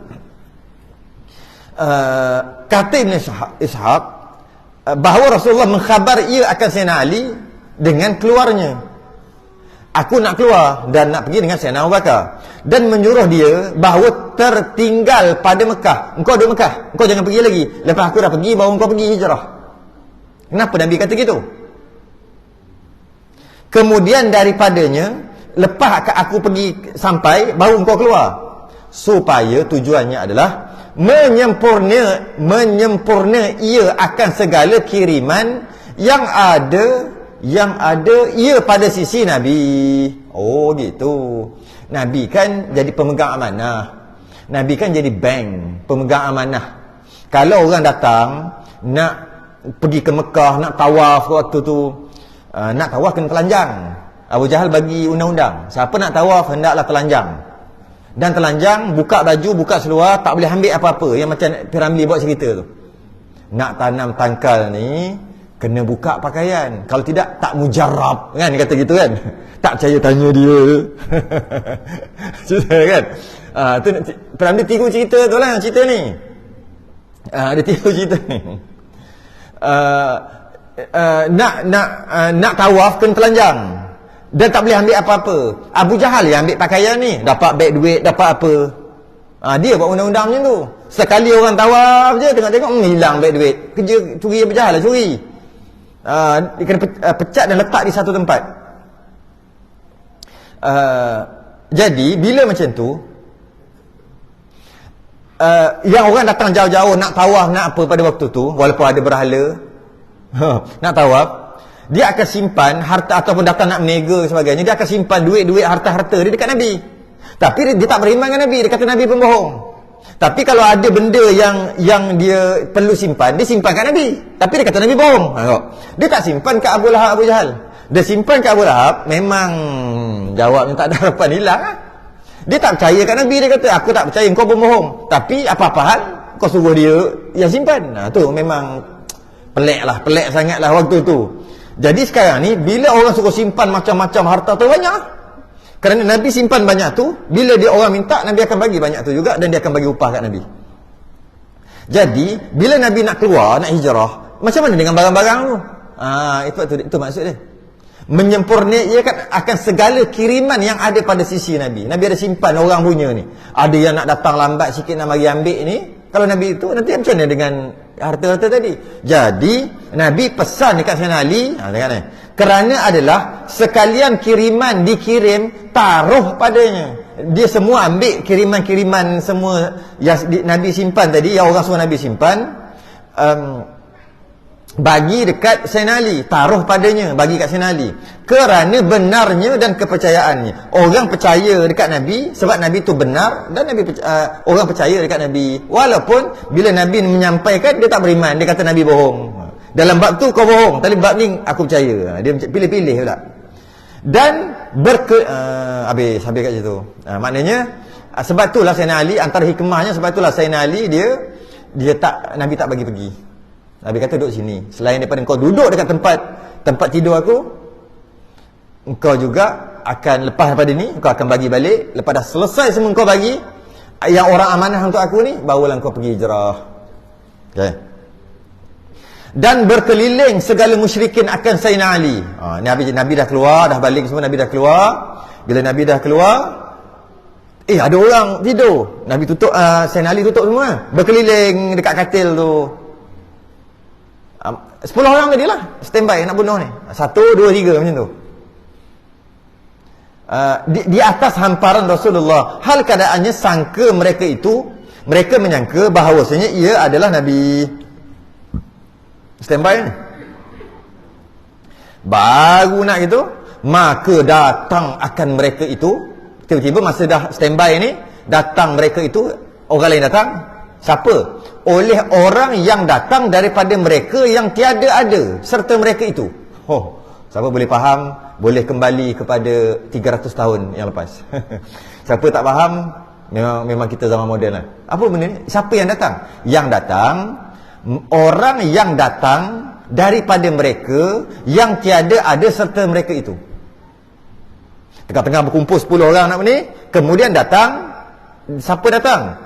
Speaker 1: Kata Ibn Ishaq bahawa Rasulullah mengkhabar ia akan Sayyidina Ali dengan keluarnya. Aku nak keluar dan nak pergi dengan Sayyidina Abu Bakar, dan menyuruh dia bahawa tertinggal pada Mekah. Engkau duduk Mekah, engkau jangan pergi lagi. Lepas aku dah pergi, baru engkau pergi hijrah. Kenapa Nabi kata gitu? Kemudian daripadanya, lepas aku pergi sampai, baru engkau keluar. Supaya tujuannya adalah menyempurna ia akan segala kiriman yang ada ia pada sisi Nabi. Oh gitu. Nabi kan jadi pemegang amanah. Nabi kan jadi bank, pemegang amanah. Kalau orang datang nak pergi ke Mekah, nak tawaf waktu tu, nak tawaf kena telanjang. Abu Jahal bagi undang-undang, siapa nak tawaf hendaklah telanjang. Dan telanjang, buka baju, buka seluar, tak boleh ambil apa-apa. Yang macam Piramli buat cerita tu. Nak tanam tangkal ni kena buka pakaian. Kalau tidak, tak mujarab. Kan dia kata gitu kan. Tak percaya tanya dia. Cerita kan. Piramli tiru cerita tu lah, cerita ni. Dia tiru cerita ni. Nak tawaf kena telanjang. Dan tak boleh ambil apa-apa. Abu Jahal yang ambil pakaian ni, dapat beg duit, dapat apa. Dia buat undang-undang macam tu. Sekali orang tawaf je, tengok-tengok hilang beg duit. Kerja curi Abu Jahal lah, curi. Dia kena pecat dan letak di satu tempat. Jadi bila macam tu, yang orang datang jauh-jauh nak tawaf, nak apa pada waktu tu, walaupun ada berhala, nak tawaf, dia akan simpan harta, ataupun datang nak meniaga sebagainya, dia akan simpan duit-duit, harta-harta dia dekat Nabi. Tapi dia tak beriman dengan Nabi, dia kata Nabi pembohong. Tapi kalau ada benda yang dia perlu simpan, dia simpan kat Nabi. Tapi dia kata Nabi bohong. Dia tak simpan kat Abu Lahab, Abu Jahal. Dia simpan kat Abu Lahab, memang jawabnya tak ada harapan, hilang lah. Dia tak percaya kat Nabi, dia kata aku tak percaya, kau pembohong. Tapi apa-apa hal kau suruh dia yang simpan. Tu memang pelik sangat lah waktu tu. Jadi sekarang ni, bila orang suruh simpan macam-macam harta tu banyak. Kerana Nabi simpan banyak tu, bila dia orang minta, Nabi akan bagi banyak tu juga, dan dia akan bagi upah kat Nabi. Jadi, bila Nabi nak keluar, nak hijrah, macam mana dengan barang-barang tu? Itu maksud dia. Menyempurnakan akan segala kiriman yang ada pada sisi Nabi. Nabi ada simpan orang punya ni. Ada yang nak datang lambat sikit nak mari ambil ni. Kalau Nabi itu, nanti macam mana dengan harta-harta tadi? Jadi Nabi pesan dekat Sayyidina Ali, Kerana adalah sekalian kiriman dikirim, taruh padanya. Dia semua ambil kiriman-kiriman semua yang Nabi simpan tadi, yang orang suruh Nabi simpan, bagi dekat Sayyidina Ali, taruh padanya, bagi kat Sayyidina Ali. Kerana benarnya dan kepercayaannya. Orang percaya dekat Nabi sebab Nabi tu benar, dan orang percaya dekat Nabi. Walaupun bila Nabi menyampaikan, dia tak beriman, dia kata Nabi bohong. Dalam bab tu kau bohong, tapi bab ni aku percaya. Dia pilih-pilih pula. Dan habis kat situ. Maknanya sebab itulah Sayyidina Ali, antara hikmahnya sebab itulah Sayyidina Ali Nabi tak bagi pergi. Nabi kata duduk sini. Selain daripada kau duduk dekat tempat tidur aku, engkau juga akan lepas daripada ni, engkau akan bagi balik. Lepas dah selesai semua kau bagi yang orang amanah untuk aku ni, barulah kau pergi hijrah. Okay. Dan berkeliling segala musyrikin akan Sayyidina Ali. Nabi dah keluar, dah balik semua, Nabi dah keluar. Bila Nabi dah keluar, ada orang tidur. Nabi tutup, Sayyidina Ali tutup semua. Berkeliling dekat katil tu. 10 orang tadi lah standby nak bunuh ni. 1, 2, 3 macam tu. Di atas hamparan Rasulullah. Hal keadaannya sangka mereka menyangka bahawasanya ia adalah Nabi. Standby ni. Baru nak gitu, maka datang akan mereka itu. Tiba-tiba masa dah standby ni, datang mereka itu, orang lain datang. Siapa? Oleh orang yang datang daripada mereka yang tiada ada serta mereka itu. Siapa boleh faham, boleh kembali kepada 300 tahun yang lepas. Siapa tak faham, memang kita zaman moden lah. Apa benda ni? Siapa yang datang? Yang datang, orang yang datang daripada mereka yang tiada ada serta mereka itu. Tengah-tengah berkumpul 10 orang nak ni, kemudian datang. Siapa datang?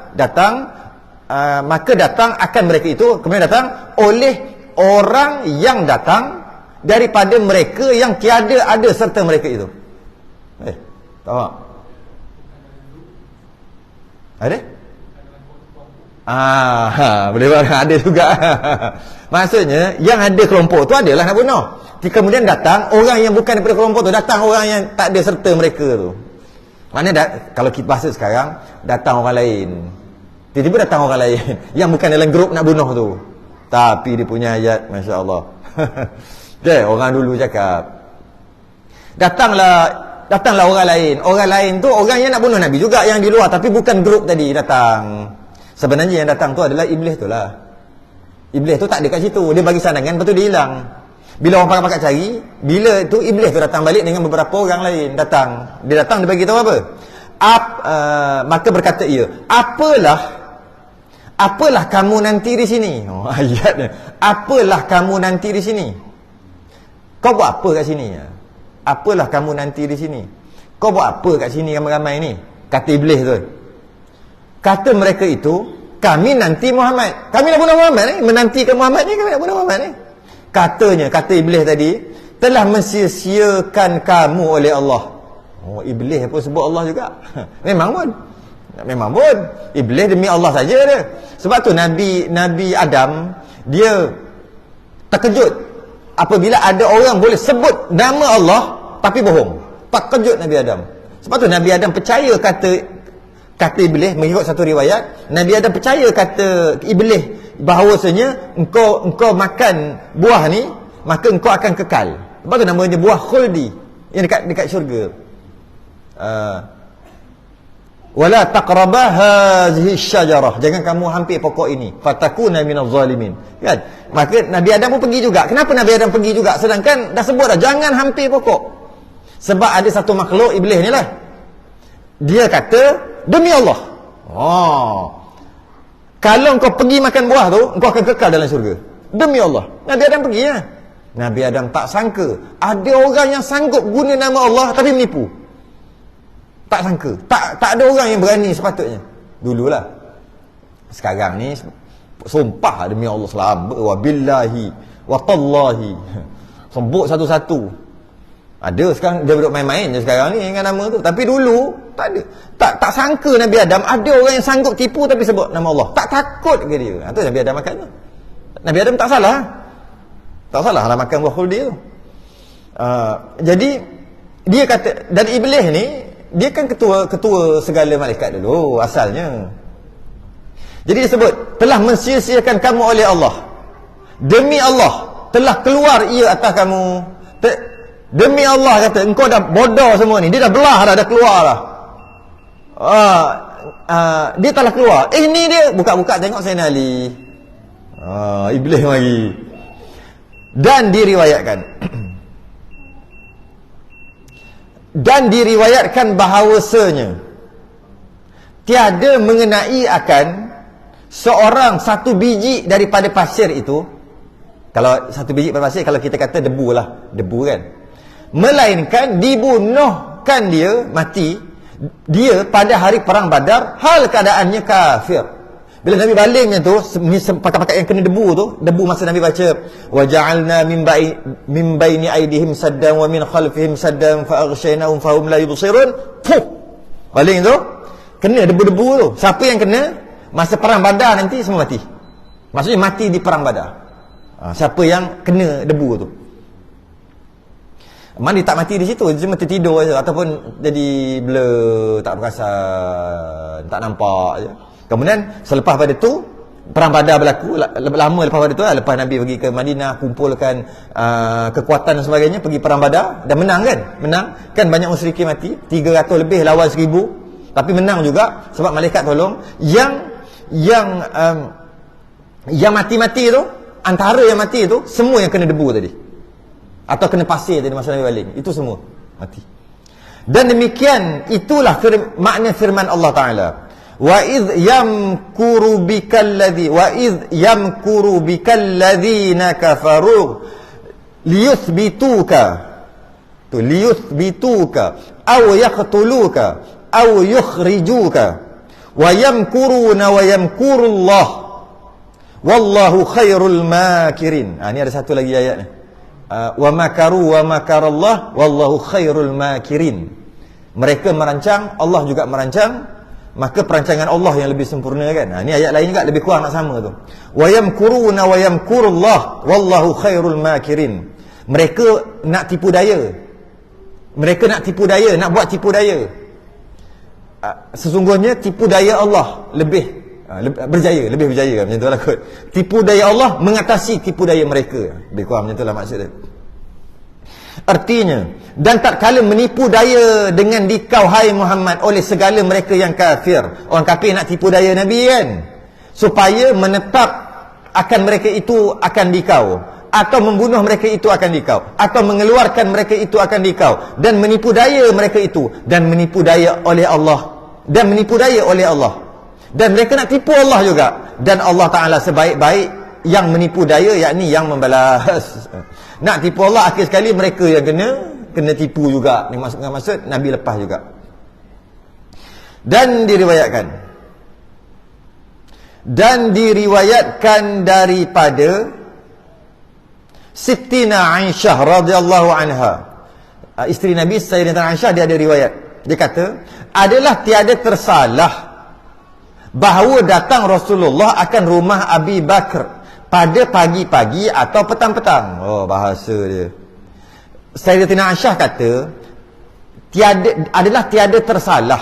Speaker 1: Maka datang akan mereka itu, kemudian datang oleh orang yang datang daripada mereka yang tiada ada serta mereka itu. Tahu tak? Ada? Boleh buat, ada juga. Maksudnya yang ada kelompok tu adalah nak bunuh. Kemudian datang orang yang bukan daripada kelompok tu, datang orang yang tak ada serta mereka tu. Maknanya kalau kita bahasa sekarang, datang orang lain. Tiba-tiba datang orang lain yang bukan dalam grup nak bunuh tu, tapi dia punya ayat, Masya Allah. Orang dulu cakap, datanglah orang lain. Orang lain tu orang yang nak bunuh Nabi juga, yang di luar, tapi bukan grup tadi datang. Sebenarnya yang datang tu adalah iblis tu lah. Iblis tu tak ada kat situ, dia bagi sandangan, lepas tu dia hilang. Bila orang pakat-pakat cari, bila tu iblis tu datang balik dengan beberapa orang lain. Dia datang, dia bagi tahu apa? Maka berkata ia, apalah kamu nanti di sini? Ayatnya, apalah kamu nanti di sini? Kau buat apa kat sini? Apalah kamu nanti di sini? Kau buat apa kat sini ramai-ramai ni? Kata iblis tu. Kata mereka itu, kami nanti Muhammad. Kami nak bunuh Muhammad ni, menantikan Muhammad ni, kami nak bunuh Muhammad ni. Kata iblis tadi, telah mensia-siakan kamu oleh Allah. Iblis pun sebut Allah juga. Memang pun iblis demi Allah saja dia. Sebab tu Nabi Adam, dia terkejut apabila ada orang boleh sebut nama Allah tapi bohong. Terkejut Nabi Adam. Sebab tu Nabi Adam percaya kata iblis, mengikut satu riwayat, Nabi Adam percaya kata iblis bahawasanya engkau makan buah ni, maka engkau akan kekal. Sebab tu namanya buah khuldi, yang dekat syurga. Wala taqrabah hadhihi syajarah, jangan kamu hampir pokok ini, fatakuna minaz zalimin. Kan? Maka Nabi Adam pun pergi juga. Kenapa Nabi Adam pergi juga? Sedangkan dah sebut dah jangan hampir pokok. Sebab ada satu makhluk iblis ni lah, dia kata demi Allah, kalau engkau pergi makan buah tu, engkau akan kekal dalam syurga. Demi Allah. Nabi Adam pergi ya. Nabi Adam tak sangka ada orang yang sanggup guna nama Allah tapi menipu. Tak sangka. Tak ada orang yang berani sepatutnya. Dululah. Sekarang ni sumpah demi Allah selama wa billahi wa tallahi. Sebut satu-satu. Ada sekarang dia duduk main-main je sekarang ni dengan nama tu. Tapi dulu tak ada. Tak sangka Nabi Adam ada orang yang sanggup tipu tapi sebut nama Allah. Tak takut ke dia. Itu Nabi Adam makan tu. Nabi Adam tak salah. Tak salah lah makan buah khuldi tu. Jadi dia kata, dan iblis ni dia kan ketua segala malaikat dulu asalnya. Jadi dia sebut, telah mensia-siakan kamu oleh Allah. Demi Allah telah keluar ia atas kamu. Demi Allah kata, engkau dah bodoh semua ni. Dia dah belah dah keluar dah. Dia telah keluar. Ni dia buka-buka tengok Sayyidina Ali. Iblis lagi. Dan diriwayatkan bahawasanya tiada mengenai akan seorang satu biji daripada pasir itu. Kalau satu biji daripada pasir, kalau kita kata debu lah, debu kan, melainkan dibunuhkan dia, mati dia pada hari perang Badar, hal keadaannya kafir. Bila Nabi baling macam tu, pakat-pakat yang kena debu tu, debu masa Nabi baca wa ja'alna min baini aydihim saddan wa min khalfihim saddan fa aghshaynahum fahum la yubsirun. Baling tu kena debu-debu tu. Siapa yang kena masa perang Badar nanti semua mati. Maksudnya mati di perang Badar. Siapa yang kena debu tu. Mana tak mati di situ, dia cuma tertidur saja ataupun jadi blur, tak perasan, tak nampak je. Kemudian selepas pada tu perang Badar berlaku, lama lepas pada tu lah, lepas Nabi pergi ke Madinah, kumpulkan kekuatan dan sebagainya, pergi perang Badar dan menang kan? Menang kan, banyak musyrikin mati, 300 lebih lawan 1000, tapi menang juga sebab malaikat tolong. Yang mati-mati tu, antara yang mati tu semua yang kena debu tadi atau kena pasir tadi masa Nabi baling, itu semua mati. Dan demikian itulah makna firman Allah Taala, wa idh yamkuru bikalladzina kafaru liyuthbituka aw yaqtuluka aw yukhrijuka wa yamkuruna wa yamkurullah wallahu khairul makirin. Ini ada satu lagi ayat ni, wa makaru wa makarallah wallahu khairul makirin. Mereka merancang, Allah juga merancang, maka perancangan Allah yang lebih sempurna kan. Ini ayat lain juga lebih kurang nak sama tu. Wa yamkuruna wa yamkurullah wallahu khairul makirin. Mereka nak tipu daya. Nak buat tipu daya. Sesungguhnya tipu daya Allah lebih berjaya macam tu lah kot. Tipu daya Allah mengatasi tipu daya mereka. Lebih kurang macam tu lah maksud dia. Artinya, dan tak kala menipu daya dengan dikau hai Muhammad oleh segala mereka yang kafir. Orang kafir nak tipu daya Nabi kan, supaya menetap akan mereka itu akan dikau, atau membunuh mereka itu akan dikau, atau mengeluarkan mereka itu akan dikau, dan menipu daya mereka itu, dan menipu daya oleh Allah, dan mereka nak tipu Allah juga. Dan Allah Ta'ala sebaik-baik yang menipu daya, yakni yang membalas. Nak tipu Allah, akhir sekali mereka yang kena tipu juga. Ini maksud Nabi lepas juga. Dan diriwayatkan daripada Sittina Aisyah radhiyallahu anha, isteri Nabi Sayyidatina Aisyah, dia ada riwayat. Dia kata, adalah tiada tersalah bahawa datang Rasulullah akan rumah Abi Bakr pada pagi-pagi atau petang-petang. Bahasa dia. Sayyidatina Aisyah kata, adalah tiada tersalah.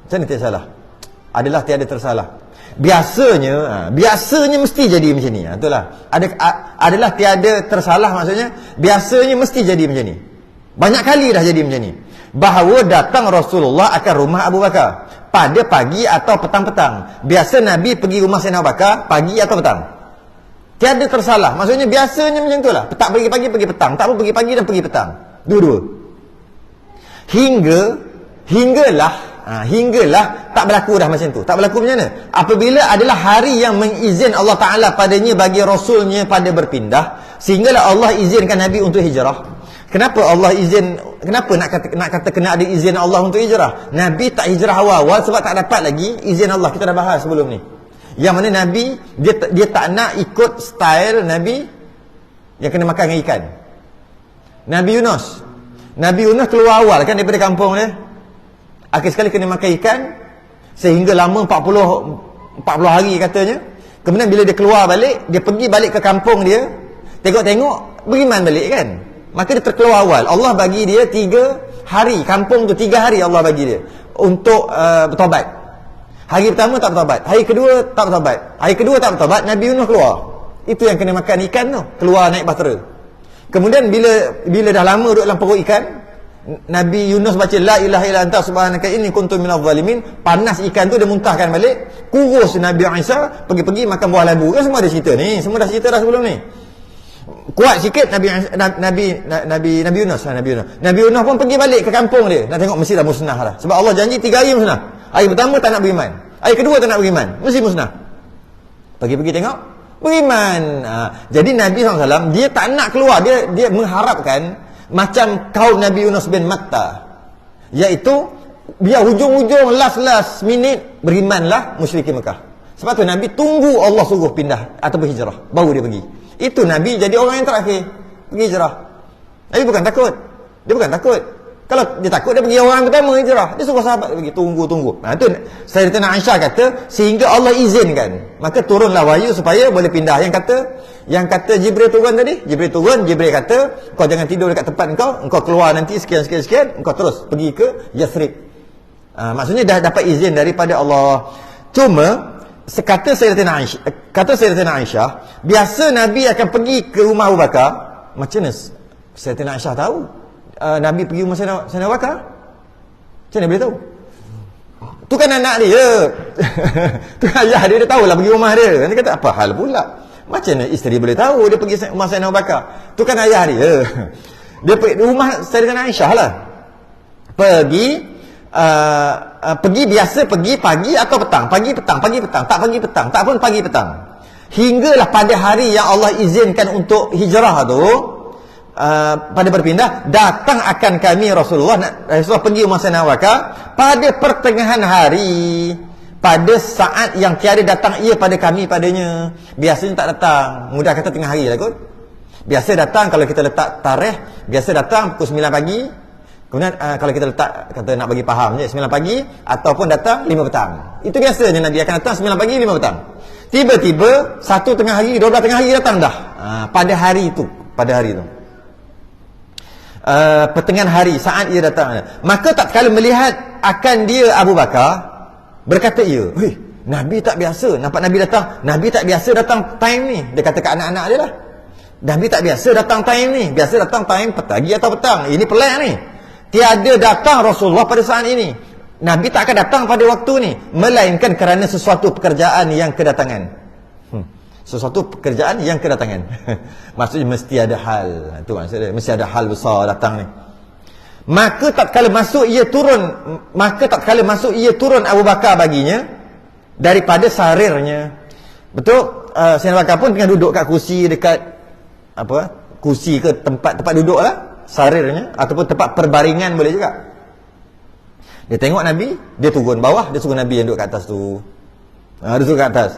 Speaker 1: Macam ni tiada salah? Adalah tiada tersalah. Biasanya mesti jadi macam ni. Itulah. Adalah tiada tersalah maksudnya, biasanya mesti jadi macam ni. Banyak kali dah jadi macam ni. Bahawa datang Rasulullah akan rumah Abu Bakar pada pagi atau petang-petang. Biasa Nabi pergi rumah Sayyidina Abu Bakar pagi atau petang. Tiada tersalah. Maksudnya biasanya macam tu lah. Tak pergi pagi, pergi petang. Tak pun pergi pagi dan pergi petang. Dua-dua. Hinggalah tak berlaku dah macam tu. Tak berlaku macam mana? Apabila adalah hari yang mengizin Allah Ta'ala padanya bagi Rasulnya pada berpindah, sehinggalah Allah izinkan Nabi untuk hijrah. Kenapa Allah izin? Kenapa nak kata kena ada izin Allah untuk hijrah? Nabi tak hijrah awal-awal sebab tak dapat lagi izin Allah. Kita dah bahas sebelum ni. Yang mana Nabi dia tak nak ikut style Nabi yang kena makan dengan ikan. Nabi Yunus keluar awal kan daripada kampung dia. Akhir sekali kena makan ikan sehingga lama 40 hari katanya. Kemudian bila dia keluar balik, dia pergi balik ke kampung dia, tengok-tengok beriman balik kan. maka dia terkeluar awal. Allah bagi dia 3 hari. Kampung tu 3 hari Allah bagi dia untuk bertaubat. Hari pertama tak bertaubat, hari kedua tak bertaubat, hari kedua tak bertaubat, Nabi Yunus keluar. Itu yang kena makan ikan tu, keluar naik bahtera. Kemudian bila dah lama duduk dalam perut ikan, Nabi Yunus baca la ilaha illa anta subhanaka inni kuntu minadh zalimin. Panas ikan tu dia muntahkan balik. Kurus Nabi Isa pergi makan buah labu. Kan semua ada cerita ni, semua dah cerita dah sebelum ni. Kuat sikit Nabi Yunus. Nabi Yunus pun pergi balik ke kampung dia. Nak tengok mesti dah musnah dah. Sebab Allah janji 3 hari musnah. Hari pertama tak nak beriman, hari kedua tak nak beriman, mesti musnah. Pergi tengok beriman. Jadi Nabi SAW dia tak nak keluar. Dia mengharapkan macam kaum Nabi Yunus bin Matta, iaitu biar hujung-hujung last minute berimanlah musyrikin Mekah. Sebab tu Nabi tunggu Allah suruh pindah atau berhijrah, baru dia pergi. Itu Nabi jadi orang yang terakhir pergi hijrah. Nabi bukan takut. Dia bukan takut. Kalau dia takut, dia pergi orang pertama hijrah. Dia suruh sahabat dia pergi tunggu. Itu Sayyidatina Aisyah kata sehingga Allah izinkan, maka turunlah wahyu supaya boleh pindah. Yang kata Jibril turun tadi, Jibril kata kau jangan tidur dekat tempat engkau keluar nanti sekian, engkau terus pergi ke Yathrib. Maksudnya dah dapat izin daripada Allah. Cuma kata Sayyidatina Aisyah, biasa Nabi akan pergi ke rumah Abu Bakar. Macam mana Sayyidatina Aisyah tahu Nabi pergi rumah Sayyidina Abu Bakar? Macam mana boleh tahu? Tu kan anak dia. Tu ayah dia tahulah pergi rumah dia. Dia kata apa hal pula? Macam mana isteri boleh tahu dia pergi rumah Sayyidina Abu Bakar? Tu kan ayah dia. Dia pergi rumah Sayyidatina Aisyah lah. Pergi biasa pergi pagi atau petang. Pagi petang, tak pagi petang, tak pun pagi petang. Hinggalah pada hari yang Allah izinkan untuk hijrah tu, pada berpindah, datang akan kami Rasulullah pergi rumah Sayyidina Abu Bakar pada pertengahan hari, pada saat yang tiada datang ia pada kami padanya. Biasanya tak datang, mudah kata tengah hari lah kot. Biasa datang kalau kita letak tarikh, biasa datang pukul 9 pagi. Kemudian kalau kita letak, kata nak bagi faham je, 9 pagi ataupun datang 5 petang. Itu biasanya Nabi akan datang 9 pagi 5 petang. Tiba-tiba 1 tengah hari, 12 tengah hari datang dah. Pada hari itu. Pertengahan hari saat ia datang. Maka tak kala melihat akan dia Abu Bakar, berkata ia, Nabi tak biasa. Nampak Nabi datang, Nabi tak biasa datang time ni. Dia kata ke anak-anak dia lah, Nabi tak biasa datang time ni. Biasa datang time pagi atau petang. Ini pelik ni. Tiada datang Rasulullah pada saat ini. Nabi tak akan datang pada waktu ni, melainkan kerana sesuatu pekerjaan yang kedatangan. Sesuatu pekerjaan yang kedatangan. Maksudnya mesti ada hal. Itu maksudnya, mesti ada hal besar datang ni. Maka tak kala masuk ia turun Abu Bakar baginya daripada sarirnya. Betul? Sayyidina Abu Bakar pun tengah duduk kat kursi dekat kursi ke tempat duduk lah, sarirnya ataupun tempat perbaringan boleh juga. Dia tengok Nabi, dia turun bawah, dia suruh Nabi yang duduk kat atas tu. Dia suruh kat atas.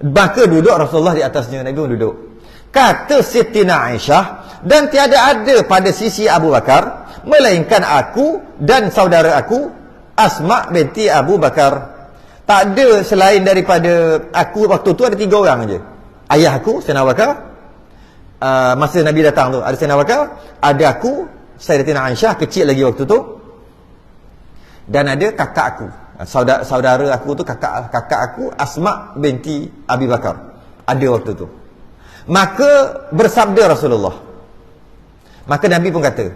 Speaker 1: Maka duduk Rasulullah di atasnya, Nabi pun duduk. Kata Siti Aisyah, dan tiada ada pada sisi Abu Bakar melainkan aku dan saudara aku Asma binti Abu Bakar. Tak ada selain daripada aku. Waktu tu ada 3 orang aja. Ayah aku Sayyidina Abu Bakar, masa Nabi datang tu ada Sayyidina Abu Bakar, ada aku Sayyidatina Aisyah kecil lagi waktu tu, dan ada kakak aku, saudara aku tu, kakak aku Asma binti Abi Bakar, ada waktu tu. Maka bersabda Rasulullah, maka Nabi pun kata,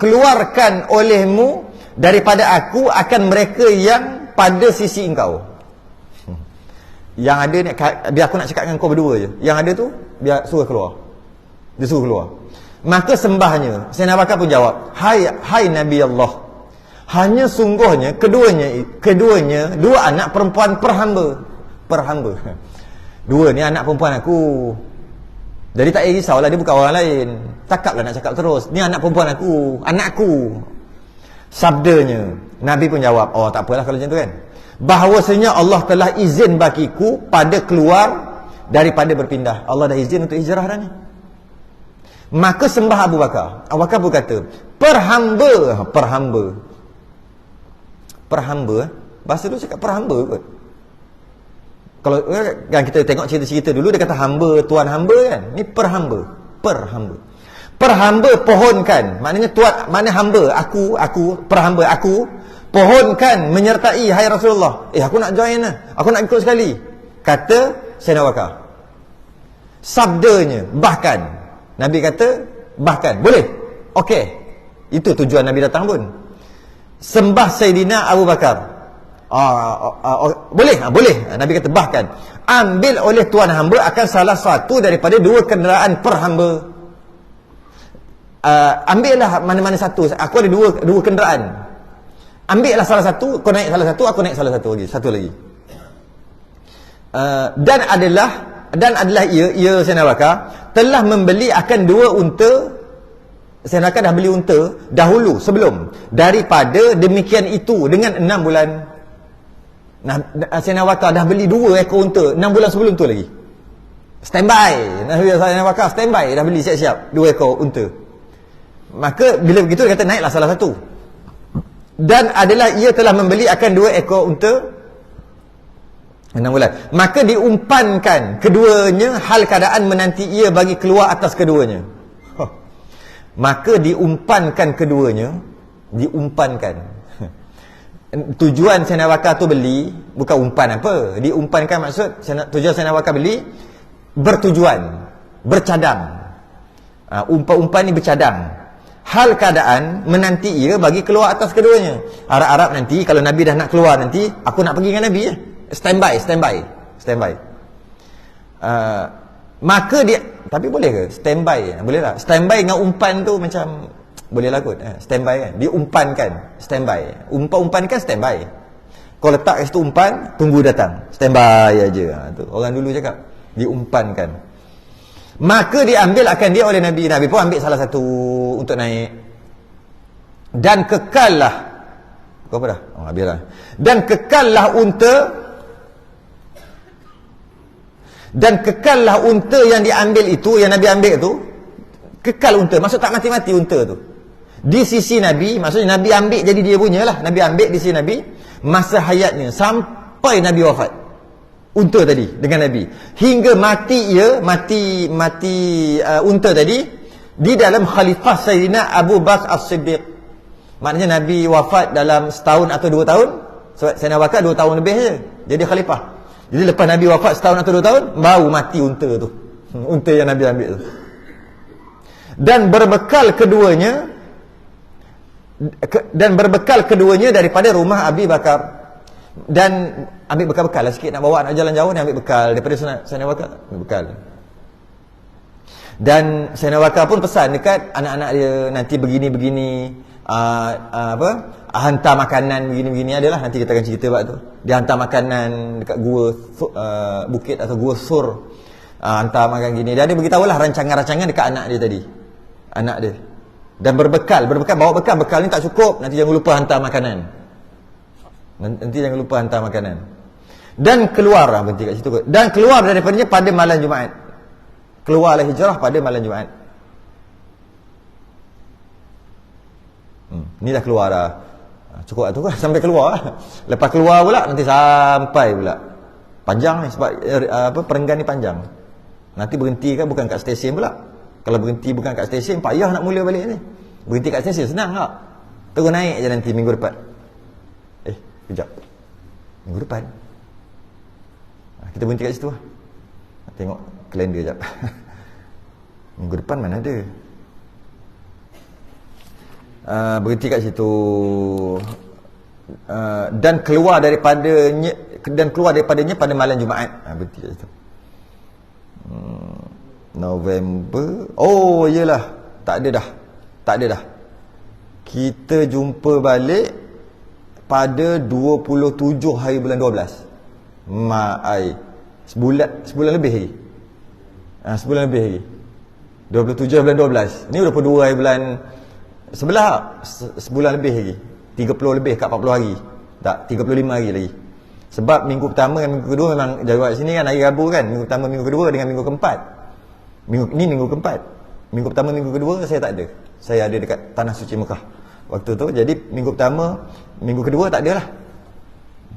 Speaker 1: keluarkan olehmu daripada aku akan mereka yang pada sisi engkau. Yang ada ni, biar aku nak cakap dengan kau berdua je, yang ada tu biar suruh keluar. Dia suruh keluar. Maka sembahnya Sayyidina Abu Bakar pun jawab, Hai Nabi Allah, hanya sungguhnya keduanya 2 anak perempuan perhamba. 2 ni anak perempuan aku. Jadi tak risaulah, dia bukan orang lain. Cakaplah nak cakap terus, ni anak perempuan aku, anakku. Sabdanya, Nabi pun jawab, oh tak apalah kalau macam tu kan, bahawasanya Allah telah izin bagiku pada keluar daripada berpindah. Allah dah izin untuk hijrah dah ni. Maka sembah Abu Bakar. Abu Bakar berkata, perhamba. Bahasa tu cakap perhamba kot. Kalau kan kita tengok cerita-cerita dulu, dia kata hamba, tuan hamba kan. Ni perhamba. perhamba pohonkan, maknanya tuan, maknanya hamba, aku perhamba aku pohonkan menyertai hai Rasulullah. Aku nak join lah, aku nak ikut sekali. Kata Sayyidina Abu Bakar. Sabdanya bahkan, Nabi kata bahkan boleh. Okey, itu tujuan Nabi datang pun. Sembah Sayyidina Abu Bakar. Boleh, boleh. Nabi kata bahkan ambil oleh tuan hamba akan salah satu daripada dua kenderaan per hamba. Ambillah mana-mana satu. Aku ada dua kenderaan. Ambillah salah satu, kau naik salah satu, aku naik salah satu lagi. Satu lagi. Dan adalah ia Sayyidina Abu Bakar telah membeli akan dua unta. Sayyidina Abu Bakar dah beli unta dahulu sebelum, daripada demikian itu dengan 6 bulan. Nah, Sayyidina Abu Bakar dah beli 2 ekor unta 6 bulan sebelum tu lagi. Standby. Sayyidina Abu Bakar standby, dah beli siap-siap 2 ekor unta. Maka bila begitu dia kata naiklah salah satu. Dan adalah ia telah membeli akan 2 ekor unta 6 bulan. Maka diumpankan keduanya hal keadaan menanti ia bagi keluar atas keduanya. Maka diumpankan keduanya, diumpankan. Tujuan Sayyidina Abu Bakar tu beli bukan umpan apa. Diumpankan maksud tujuan Sayyidina Abu Bakar beli bertujuan, bercadang. Umpan-umpan ni bercadang. Hal keadaan menanti ia bagi keluar atas keduanya. Arab-Arab nanti kalau Nabi dah nak keluar nanti, aku nak pergi dengan Nabi ya. Standby. Maka dia, tapi boleh ke standby? Boleh lah. Standby dengan umpan tu macam boleh lah kot. Standby kan. Diumpankan, standby. Umpan-umpankan standby. Kau letak kat situ umpan, tunggu datang. Standby aja. Tu orang dulu cakap. Diumpankan. Maka diambil akan dia oleh Nabi. Nabi pun ambil salah satu untuk naik. Dan kekallah. Kau apa dah? Habislah. Dan kekallah unta. Dan kekallah unta yang diambil itu, yang Nabi ambil tu, kekal unta. Maksud tak mati-mati unta tu. Di sisi Nabi, maksudnya Nabi ambil jadi dia punya lah. Nabi ambil di sisi Nabi masa hayatnya sampai Nabi wafat. Unta tadi dengan Nabi. Hingga mati unta tadi di dalam khalifah Sayyidina Abu Bakar As-Siddiq. Maknanya Nabi wafat dalam setahun atau 2 tahun. Sebab Sayyidina Abu Bakar 2 tahun lebih je jadi khalifah. Jadi lepas Nabi wafat setahun atau 2 tahun, baru mati unta tu. Unta yang Nabi ambil tu. Dan berbekal keduanya daripada rumah Abi Bakar. Dan ambil bekal-bekal lah sikit, nak bawa nak jalan jauh ni ambil bekal daripada Sayyidina Abu Bakar, ambil bekal. Dan Sayyidina Abu Bakar pun pesan dekat anak-anak dia, nanti begini-begini, hantar makanan begini-begini, adalah nanti kita akan cerita bab tu. Dia hantar makanan dekat gua bukit atau gua Sur, hantar makan gini. Dia ada beritahulah rancangan-rancangan dekat anak dia tadi, anak dia. Dan berbekal bawa bekal ni tak cukup, nanti jangan lupa hantar makanan. Nanti jangan lupa hantar makanan. Dan keluar, berhenti kat situ. Dan keluar daripadanya pada malam Jumaat. Keluarlah hijrah pada malam Jumaat. Ni dah keluar dah. Cukup lah tu kan, sampai keluar. Lepas keluar pula, nanti sampai pula. Panjang ni, sebab perenggan ni panjang. Nanti berhenti kan bukan kat stesen pula. Kalau berhenti bukan kat stesen, payah nak mula balik ni. Berhenti kat stesen, senang tak? Terus naik je nanti minggu depan. Kejap. Minggu depan. Kita berhenti kat situ lah. Tengok kalender sekejap. Minggu depan mana ada. Berhenti kat situ. Dan keluar daripadanya pada malam Jumaat. Berhenti kat situ. November. Oh, iyalah. Tak ada dah. Kita jumpa balik pada 27 hari bulan 12. Sebulan lebih lagi. Sebulan lebih lagi. 27 bulan 12. Ni 22 hari bulan sebelah. Sebulan lebih lagi. 30 lebih kat 40 hari. Tak, 35 hari lagi. Sebab minggu pertama dan minggu kedua memang jaga kat sini kan hari Rabu kan. Minggu pertama, minggu kedua dengan minggu keempat. Minggu keempat. Minggu pertama, minggu kedua saya tak ada. Saya ada dekat Tanah Suci Mekah waktu tu. Jadi minggu pertama, minggu kedua tak ada lah.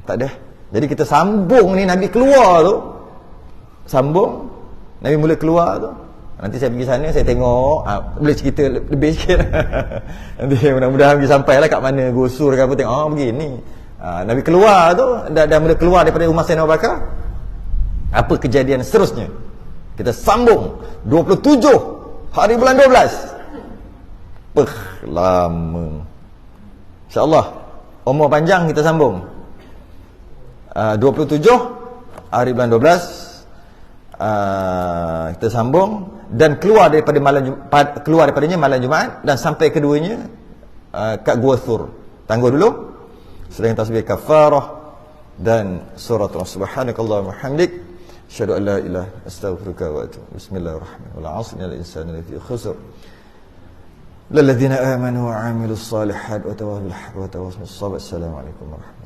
Speaker 1: Tak ada. Jadi kita sambung ni, Nabi keluar tu. Sambung. Nabi mula keluar tu. Nanti saya pergi sana, saya tengok, boleh cerita lebih sikit. Nanti mudah-mudahan pergi sampai lah kat mana gusur ke apa, tengok, begini. Nabi keluar tu, dah mula keluar daripada rumah Sayyidina Abu Bakar. Apa kejadian seterusnya? Kita sambung 27 hari bulan 12. Lama. InsyaAllah umur panjang kita sambung. 27 hari bulan 12 kita sambung dan keluar daripadanya malam Jumaat dan sampai keduanya kat Gua Thur. Tangguh dulu sedang tasbih kafarah dan surat subhanakallahumma hamdik asyhadu an la ilaha illa anta astaghfiruka wa atubu. Bismillahirrahmanirrahim. Wal 'asri innal insana lafi khusr. Lilladzina amanu wa 'amilus solihat wa tawassaw bil haqqi wa tawassaw bis sabr. Assalamualaikum warahmatullahi wabarakatuh.